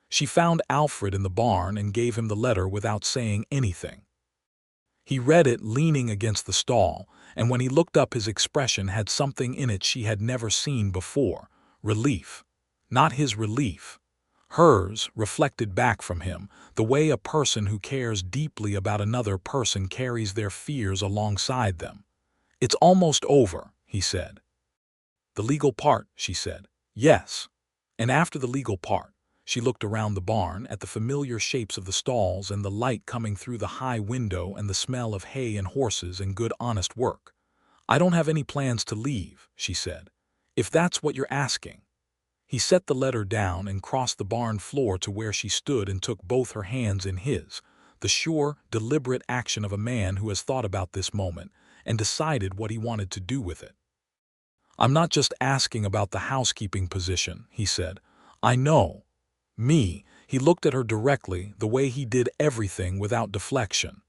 She found Alfred in the barn and gave him the letter without saying anything. He read it leaning against the stall, and when he looked up his expression had something in it she had never seen before, relief. Not his relief. Hers, reflected back from him, the way a person who cares deeply about another person carries their fears alongside them. "It's almost over," he said. "The legal part," she said. "Yes." And after the legal part, she looked around the barn at the familiar shapes of the stalls and the light coming through the high window and the smell of hay and horses and good honest work. "I don't have any plans to leave," she said, "if that's what you're asking." He set the letter down and crossed the barn floor to where she stood and took both her hands in his, the sure, deliberate action of a man who has thought about this moment and decided what he wanted to do with it. "I'm not just asking about the housekeeping position," he said. "I know." "Me," he looked at her directly, the way he did everything without deflection.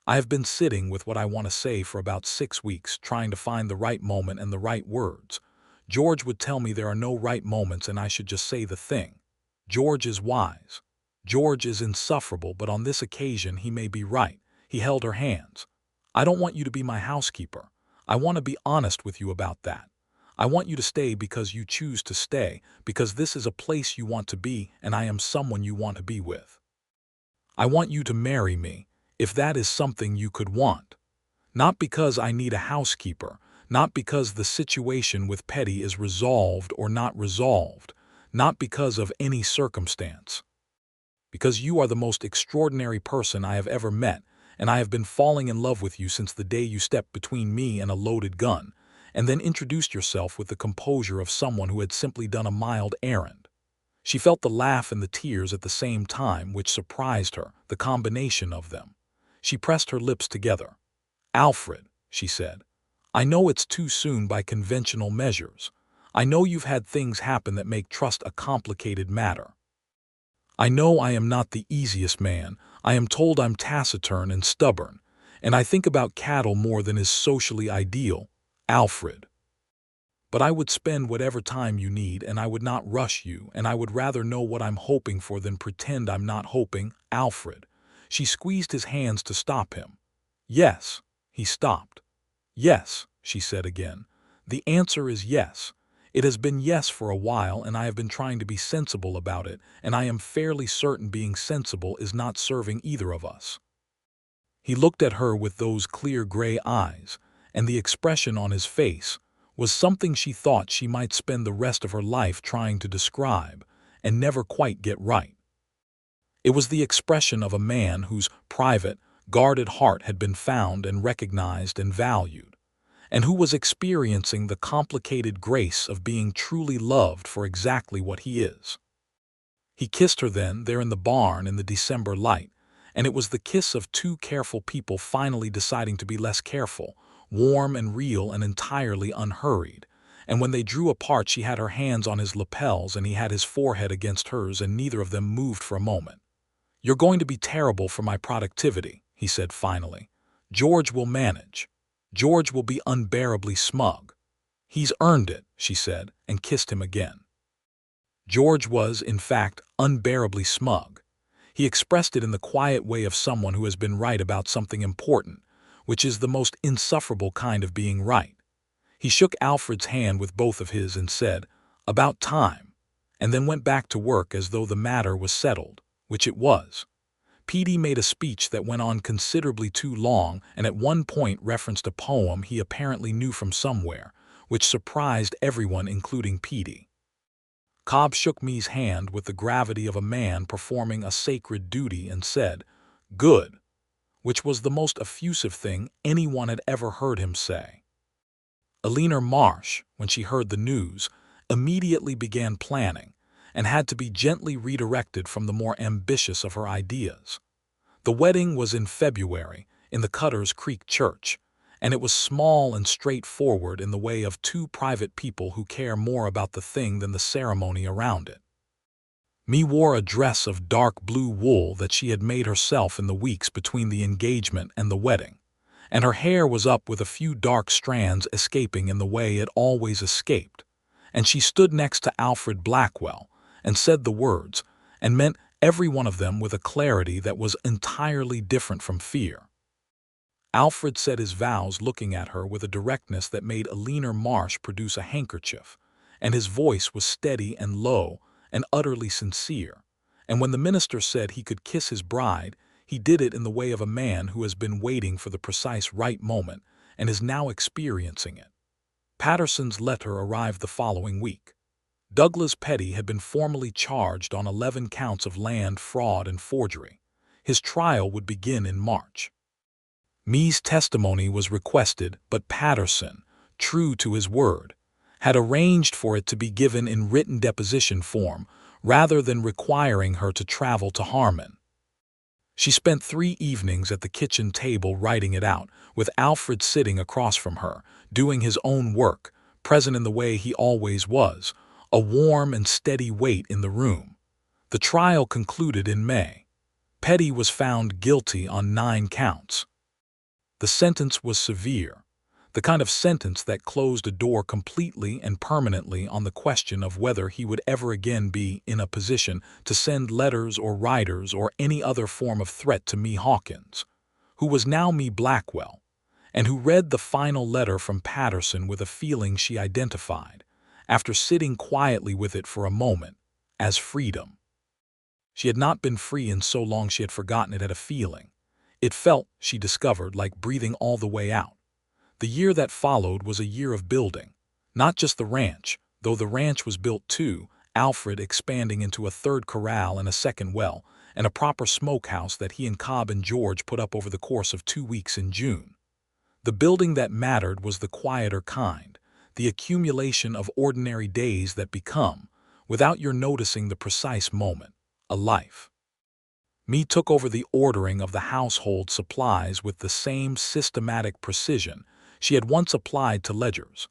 "I have been sitting with what I want to say for about 6 weeks, trying to find the right moment and the right words. George would tell me there are no right moments and I should just say the thing. George is wise. George is insufferable, but on this occasion he may be right." He held her hands. "I don't want you to be my housekeeper. I want to be honest with you about that. I want you to stay because you choose to stay, because this is a place you want to be and I am someone you want to be with. I want you to marry me, if that is something you could want. Not because I need a housekeeper, not because the situation with Petty is resolved or not resolved, not because of any circumstance. Because you are the most extraordinary person I have ever met, and I have been falling in love with you since the day you stepped between me and a loaded gun, and then introduced yourself with the composure of someone who had simply done a mild errand." She felt the laugh and the tears at the same time, which surprised her, the combination of them. She pressed her lips together. "Alfred," she said, "I know it's too soon by conventional measures. I know you've had things happen that make trust a complicated matter. I know I am not the easiest man. I am told I'm taciturn and stubborn, and I think about cattle more than is socially ideal, Alfred. But I would spend whatever time you need, and I would not rush you, and I would rather know what I'm hoping for than pretend I'm not hoping, Alfred." She squeezed his hands to stop him. "Yes." He stopped. "Yes," she said again. "The answer is yes. It has been yes for a while, and I have been trying to be sensible about it, and I am fairly certain being sensible is not serving either of us." He looked at her with those clear gray eyes, and the expression on his face was something she thought she might spend the rest of her life trying to describe and never quite get right. It was the expression of a man whose private, guarded heart had been found and recognized and valued, and who was experiencing the complicated grace of being truly loved for exactly what he is. He kissed her then, there in the barn in the December light, and it was the kiss of two careful people finally deciding to be less careful, warm and real and entirely unhurried. And when they drew apart, she had her hands on his lapels and he had his forehead against hers, and neither of them moved for a moment. "You're going to be terrible for my productivity," he said finally. "George will manage. George will be unbearably smug." "He's earned it," she said, and kissed him again. George was, in fact, unbearably smug. He expressed it in the quiet way of someone who has been right about something important, which is the most insufferable kind of being right. He shook Alfred's hand with both of his and said, "About time," and then went back to work as though the matter was settled, which it was. Petey made a speech that went on considerably too long and at one point referenced a poem he apparently knew from somewhere, which surprised everyone including Petey. Cobb shook Mae's hand with the gravity of a man performing a sacred duty and said, "Good," which was the most effusive thing anyone had ever heard him say. Eleanor Marsh, when she heard the news, immediately began planning, and had to be gently redirected from the more ambitious of her ideas. The wedding was in February, in the Cutters Creek Church, and it was small and straightforward in the way of two private people who care more about the thing than the ceremony around it. Mae wore a dress of dark blue wool that she had made herself in the weeks between the engagement and the wedding, and her hair was up with a few dark strands escaping in the way it always escaped, and she stood next to Alfred Blackwell, and said the words, and meant every one of them with a clarity that was entirely different from fear. Alfred said his vows looking at her with a directness that made Eleanor Marsh produce a handkerchief, and his voice was steady and low and utterly sincere, and when the minister said he could kiss his bride, he did it in the way of a man who has been waiting for the precise right moment and is now experiencing it. Patterson's letter arrived the following week. Douglas Petty had been formally charged on 11 counts of land fraud and forgery. His trial would begin in March. Mae's testimony was requested, but Patterson, true to his word, had arranged for it to be given in written deposition form rather than requiring her to travel to Harmon. She spent 3 evenings at the kitchen table writing it out, with Alfred sitting across from her, doing his own work, present in the way he always was, a warm and steady weight in the room. The trial concluded in May. Petty was found guilty on 9 counts. The sentence was severe, the kind of sentence that closed a door completely and permanently on the question of whether he would ever again be in a position to send letters or writers or any other form of threat to Mae Hawkins, who was now Mae Blackwell, and who read the final letter from Patterson with a feeling she identified, after sitting quietly with it for a moment, as freedom. She had not been free in so long she had forgotten it had a feeling. It felt, she discovered, like breathing all the way out. The year that followed was a year of building, not just the ranch, though the ranch was built too, Alfred expanding into a 3rd corral and a 2nd well, and a proper smokehouse that he and Cobb and George put up over the course of 2 weeks in June. The building that mattered was the quieter kind, the accumulation of ordinary days that become, without your noticing the precise moment, a life. Mae took over the ordering of the household supplies with the same systematic precision she had once applied to ledgers,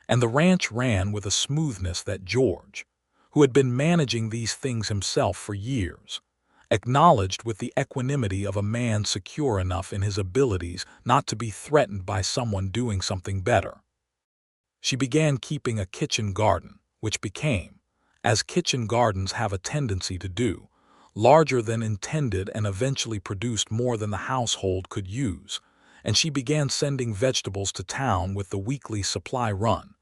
and the ranch ran with a smoothness that George, who had been managing these things himself for years, acknowledged with the equanimity of a man secure enough in his abilities not to be threatened by someone doing something better. She began keeping a kitchen garden, which became, as kitchen gardens have a tendency to do, larger than intended and eventually produced more than the household could use, and she began sending vegetables to town with the weekly supply run,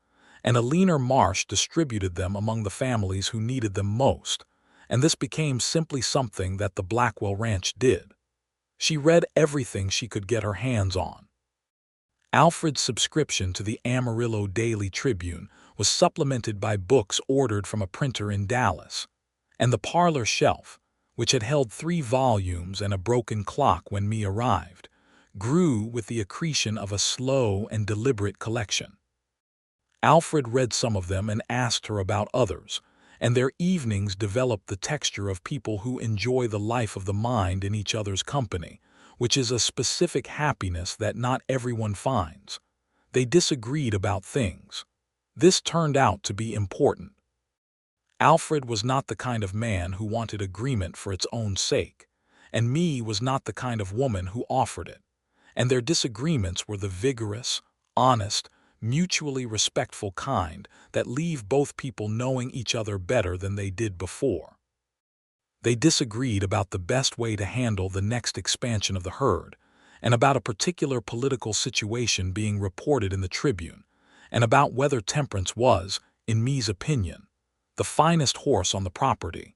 and a leaner marsh distributed them among the families who needed them most, and this became simply something that the Blackwell Ranch did. She read everything she could get her hands on. Alfred's subscription to the Amarillo Daily Tribune was supplemented by books ordered from a printer in Dallas, and the parlor shelf, which had held 3 volumes and a broken clock when Mae arrived, grew with the accretion of a slow and deliberate collection. Alfred read some of them and asked her about others, and their evenings developed the texture of people who enjoy the life of the mind in each other's company, which is a specific happiness that not everyone finds. They disagreed about things. This turned out to be important. Alfred was not the kind of man who wanted agreement for its own sake, and Mae was not the kind of woman who offered it, and their disagreements were the vigorous, honest, mutually respectful kind that leave both people knowing each other better than they did before. They disagreed about the best way to handle the next expansion of the herd, and about a particular political situation being reported in the Tribune, and about whether Temperance was, in Mae's opinion, the finest horse on the property,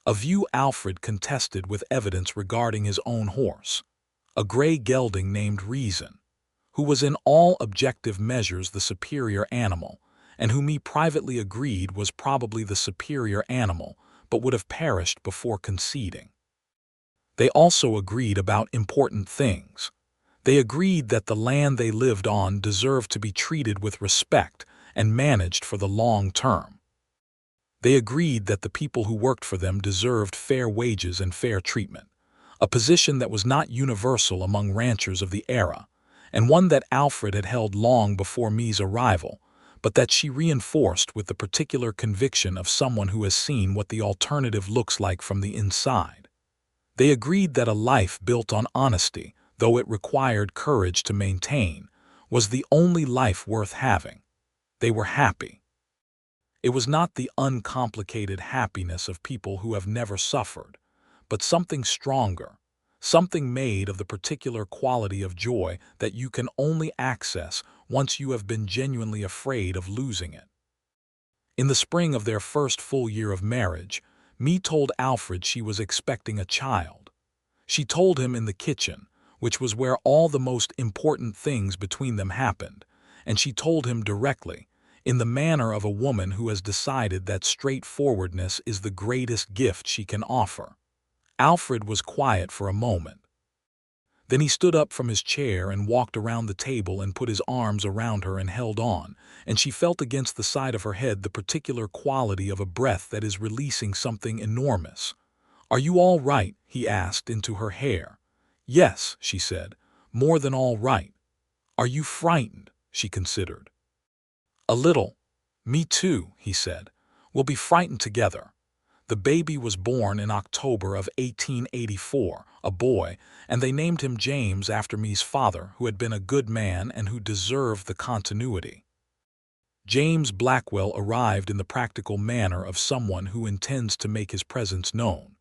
a view Alfred contested with evidence regarding his own horse, a gray gelding named Reason, who was in all objective measures the superior animal, and whom he privately agreed was probably the superior animal, but would have perished before conceding. They also agreed about important things. They agreed that the land they lived on deserved to be treated with respect and managed for the long term. They agreed that the people who worked for them deserved fair wages and fair treatment, a position that was not universal among ranchers of the era, and one that Alfred had held long before Mae's arrival, but that she reinforced with the particular conviction of someone who has seen what the alternative looks like from the inside. They agreed that a life built on honesty, though it required courage to maintain, was the only life worth having. They were happy. It was not the uncomplicated happiness of people who have never suffered, but something stronger, something made of the particular quality of joy that you can only access once you have been genuinely afraid of losing it. In the spring of their first full year of marriage, Mae told Alfred she was expecting a child. She told him in the kitchen, which was where all the most important things between them happened, and she told him directly, in the manner of a woman who has decided that straightforwardness is the greatest gift she can offer. Alfred was quiet for a moment. Then he stood up from his chair and walked around the table and put his arms around her and held on, and she felt against the side of her head the particular quality of a breath that is releasing something enormous. "Are you all right?" he asked into her hair. "Yes," she said, "more than all right." "Are you frightened?" she considered. "A little." "Me too," he said. "We'll be frightened together." The baby was born in October of 1884, a boy, and they named him James after Mae's father, who had been a good man and who deserved the continuity. James Blackwell arrived in the practical manner of someone who intends to make his presence known,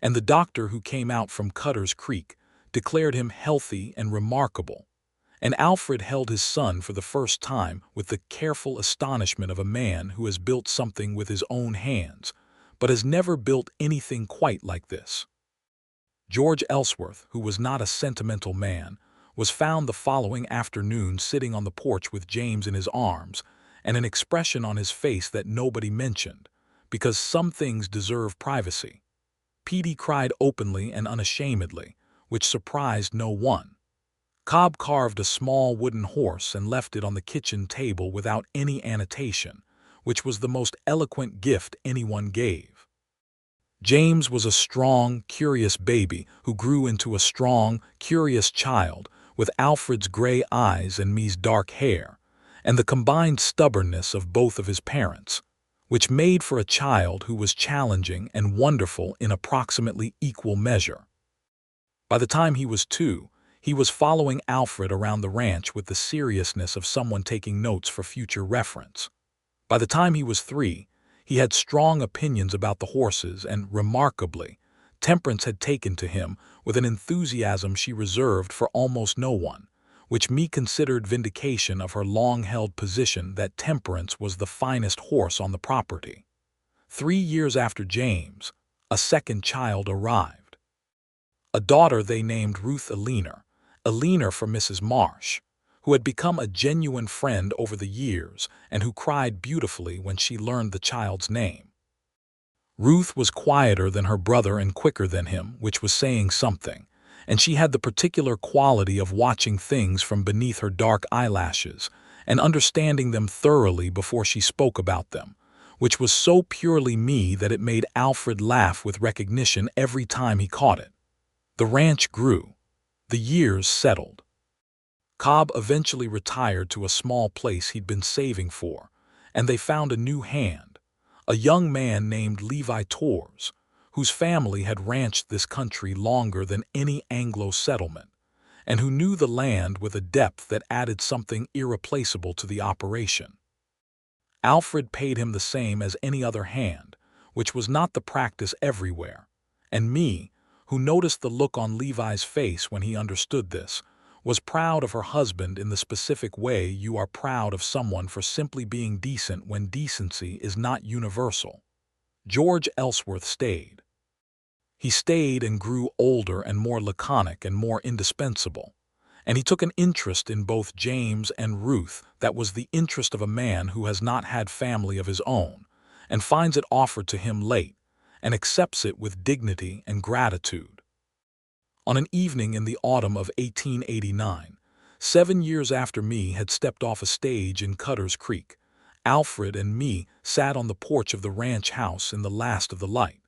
and the doctor who came out from Cutter's Creek declared him healthy and remarkable, and Alfred held his son for the first time with the careful astonishment of a man who has built something with his own hands, but has never built anything quite like this. George Ellsworth, who was not a sentimental man, was found the following afternoon sitting on the porch with James in his arms and an expression on his face that nobody mentioned, because some things deserve privacy. Petey cried openly and unashamedly, which surprised no one. Cobb carved a small wooden horse and left it on the kitchen table without any annotation, which was the most eloquent gift anyone gave. James was a strong, curious baby who grew into a strong, curious child with Alfred's gray eyes and Mae's dark hair, and the combined stubbornness of both of his parents, which made for a child who was challenging and wonderful in approximately equal measure. By the time he was 2, he was following Alfred around the ranch with the seriousness of someone taking notes for future reference. By the time he was 3, he had strong opinions about the horses and, remarkably, Temperance had taken to him with an enthusiasm she reserved for almost no one, which Mae considered vindication of her long-held position that Temperance was the finest horse on the property. 3 years after James, a second child arrived. A daughter they named Ruth Eleanor for Mrs. Marsh, who had become a genuine friend over the years and who cried beautifully when she learned the child's name. Ruth was quieter than her brother and quicker than him, which was saying something, and she had the particular quality of watching things from beneath her dark eyelashes and understanding them thoroughly before she spoke about them, which was so purely Mae that it made Alfred laugh with recognition every time he caught it. The ranch grew. The years settled. Cobb eventually retired to a small place he'd been saving for, and they found a new hand, a young man named Levi Torres, whose family had ranched this country longer than any Anglo settlement, and who knew the land with a depth that added something irreplaceable to the operation. Alfred paid him the same as any other hand, which was not the practice everywhere, and Mae, who noticed the look on Levi's face when he understood this, was proud of her husband in the specific way you are proud of someone for simply being decent when decency is not universal. George Ellsworth stayed. He stayed and grew older and more laconic and more indispensable, and he took an interest in both James and Ruth that was the interest of a man who has not had family of his own, and finds it offered to him late, and accepts it with dignity and gratitude. On an evening in the autumn of 1889, 7 years after Mae had stepped off a stage in Cutter's Creek, Alfred and Mae sat on the porch of the ranch house in the last of the light.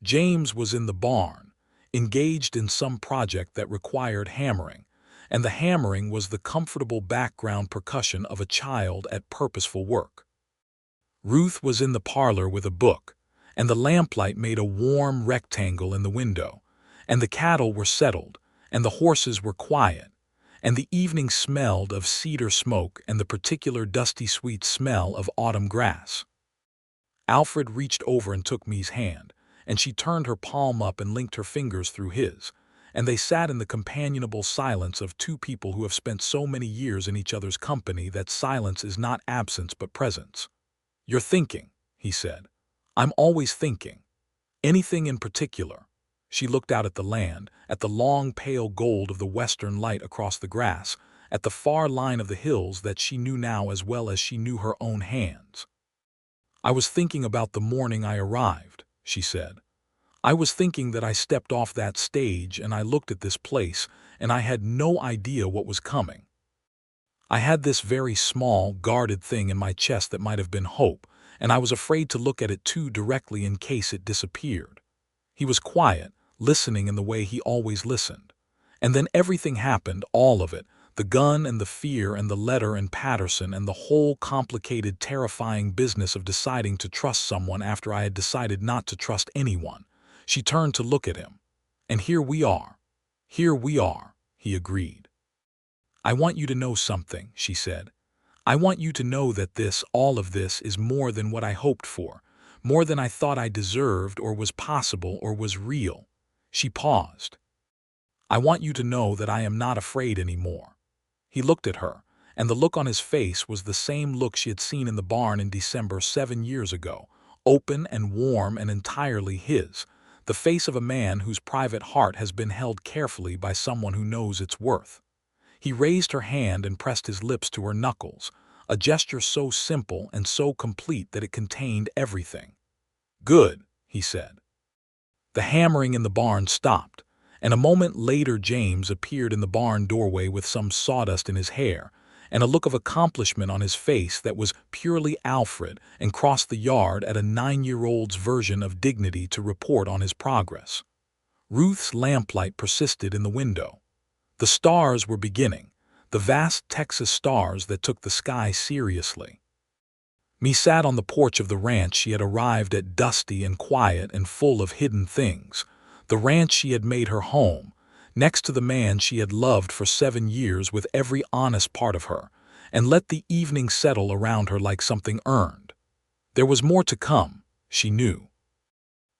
James was in the barn, engaged in some project that required hammering, and the hammering was the comfortable background percussion of a child at purposeful work. Ruth was in the parlor with a book, and the lamplight made a warm rectangle in the window, and the cattle were settled, and the horses were quiet, and the evening smelled of cedar smoke and the particular dusty sweet smell of autumn grass. Alfred reached over and took Mae's hand, and she turned her palm up and linked her fingers through his, and they sat in the companionable silence of two people who have spent so many years in each other's company that silence is not absence but presence. "You're thinking," he said. "I'm always thinking. Anything in particular?" She looked out at the land, at the long pale gold of the western light across the grass, at the far line of the hills that she knew now as well as she knew her own hands. "I was thinking about the morning I arrived," she said. "I was thinking that I stepped off that stage and I looked at this place and I had no idea what was coming. I had this very small, guarded thing in my chest that might have been hope, and I was afraid to look at it too directly in case it disappeared." He was quiet, listening in the way he always listened. And then everything happened, all of it, the gun and the fear and the letter and Patterson and the whole complicated, terrifying business of deciding to trust someone after I had decided not to trust anyone. She turned to look at him. "And here we are. Here we are," he agreed. "I want you to know something," she said. "I want you to know that all of this is more than what I hoped for, more than I thought I deserved or was possible or was real." She paused. "I want you to know that I am not afraid anymore." He looked at her, and the look on his face was the same look she had seen in the barn in December 7 years ago, open and warm and entirely his, the face of a man whose private heart has been held carefully by someone who knows its worth. He raised her hand and pressed his lips to her knuckles, a gesture so simple and so complete that it contained everything. "Good," he said. The hammering in the barn stopped, and a moment later James appeared in the barn doorway with some sawdust in his hair, and a look of accomplishment on his face that was purely Alfred, and crossed the yard at a 9-year-old's version of dignity to report on his progress. Ruth's lamplight persisted in the window. The stars were beginning, the vast Texas stars that took the sky seriously. Mae sat on the porch of the ranch she had arrived at, dusty and quiet and full of hidden things. The ranch she had made her home, next to the man she had loved for 7 years with every honest part of her, and let the evening settle around her like something earned. There was more to come, she knew.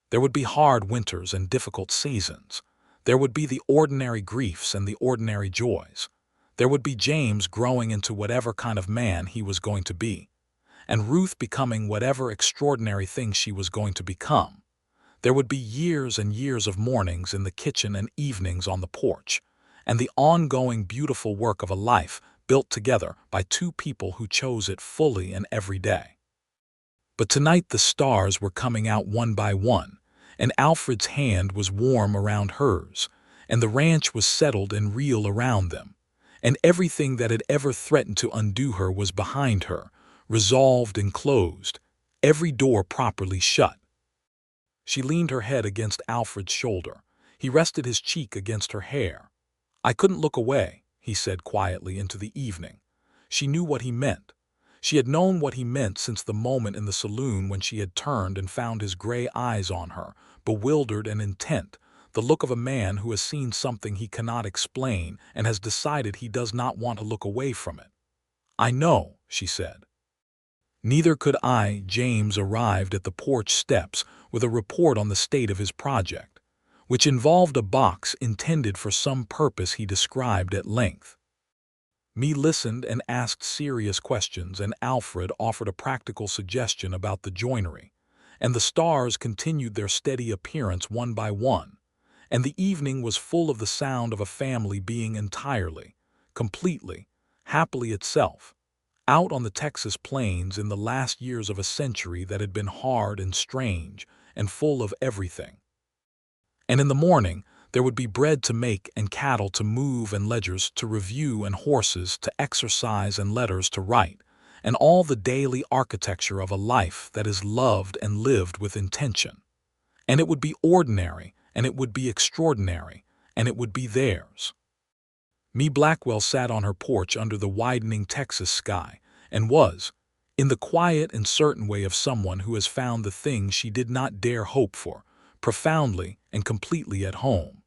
There would be hard winters and difficult seasons. There would be the ordinary griefs and the ordinary joys. There would be James growing into whatever kind of man he was going to be, and Ruth becoming whatever extraordinary thing she was going to become. There would be years and years of mornings in the kitchen and evenings on the porch, and the ongoing beautiful work of a life built together by two people who chose it fully and every day. But tonight the stars were coming out one by one, and Alfred's hand was warm around hers, and the ranch was settled and real around them, and everything that had ever threatened to undo her was behind her, resolved and closed, every door properly shut. She leaned her head against Alfred's shoulder. He rested his cheek against her hair. "I couldn't look away," he said quietly into the evening. She knew what he meant. She had known what he meant since the moment in the saloon when she had turned and found his gray eyes on her, bewildered and intent, the look of a man who has seen something he cannot explain and has decided he does not want to look away from it. "I know," she said. Neither could I. James arrived at the porch steps with a report on the state of his project, which involved a box intended for some purpose he described at length. Mae listened and asked serious questions, and Alfred offered a practical suggestion about the joinery, and the stars continued their steady appearance one by one, and the evening was full of the sound of a family being entirely, completely, happily itself, out on the Texas plains in the last years of a century that had been hard and strange and full of everything. And in the morning, there would be bread to make and cattle to move and ledgers to review and horses to exercise and letters to write, and all the daily architecture of a life that is loved and lived with intention. And it would be ordinary, and it would be extraordinary, and it would be theirs. Mae Blackwell sat on her porch under the widening Texas sky and was, in the quiet and certain way of someone who has found the thing she did not dare hope for, profoundly and completely at home.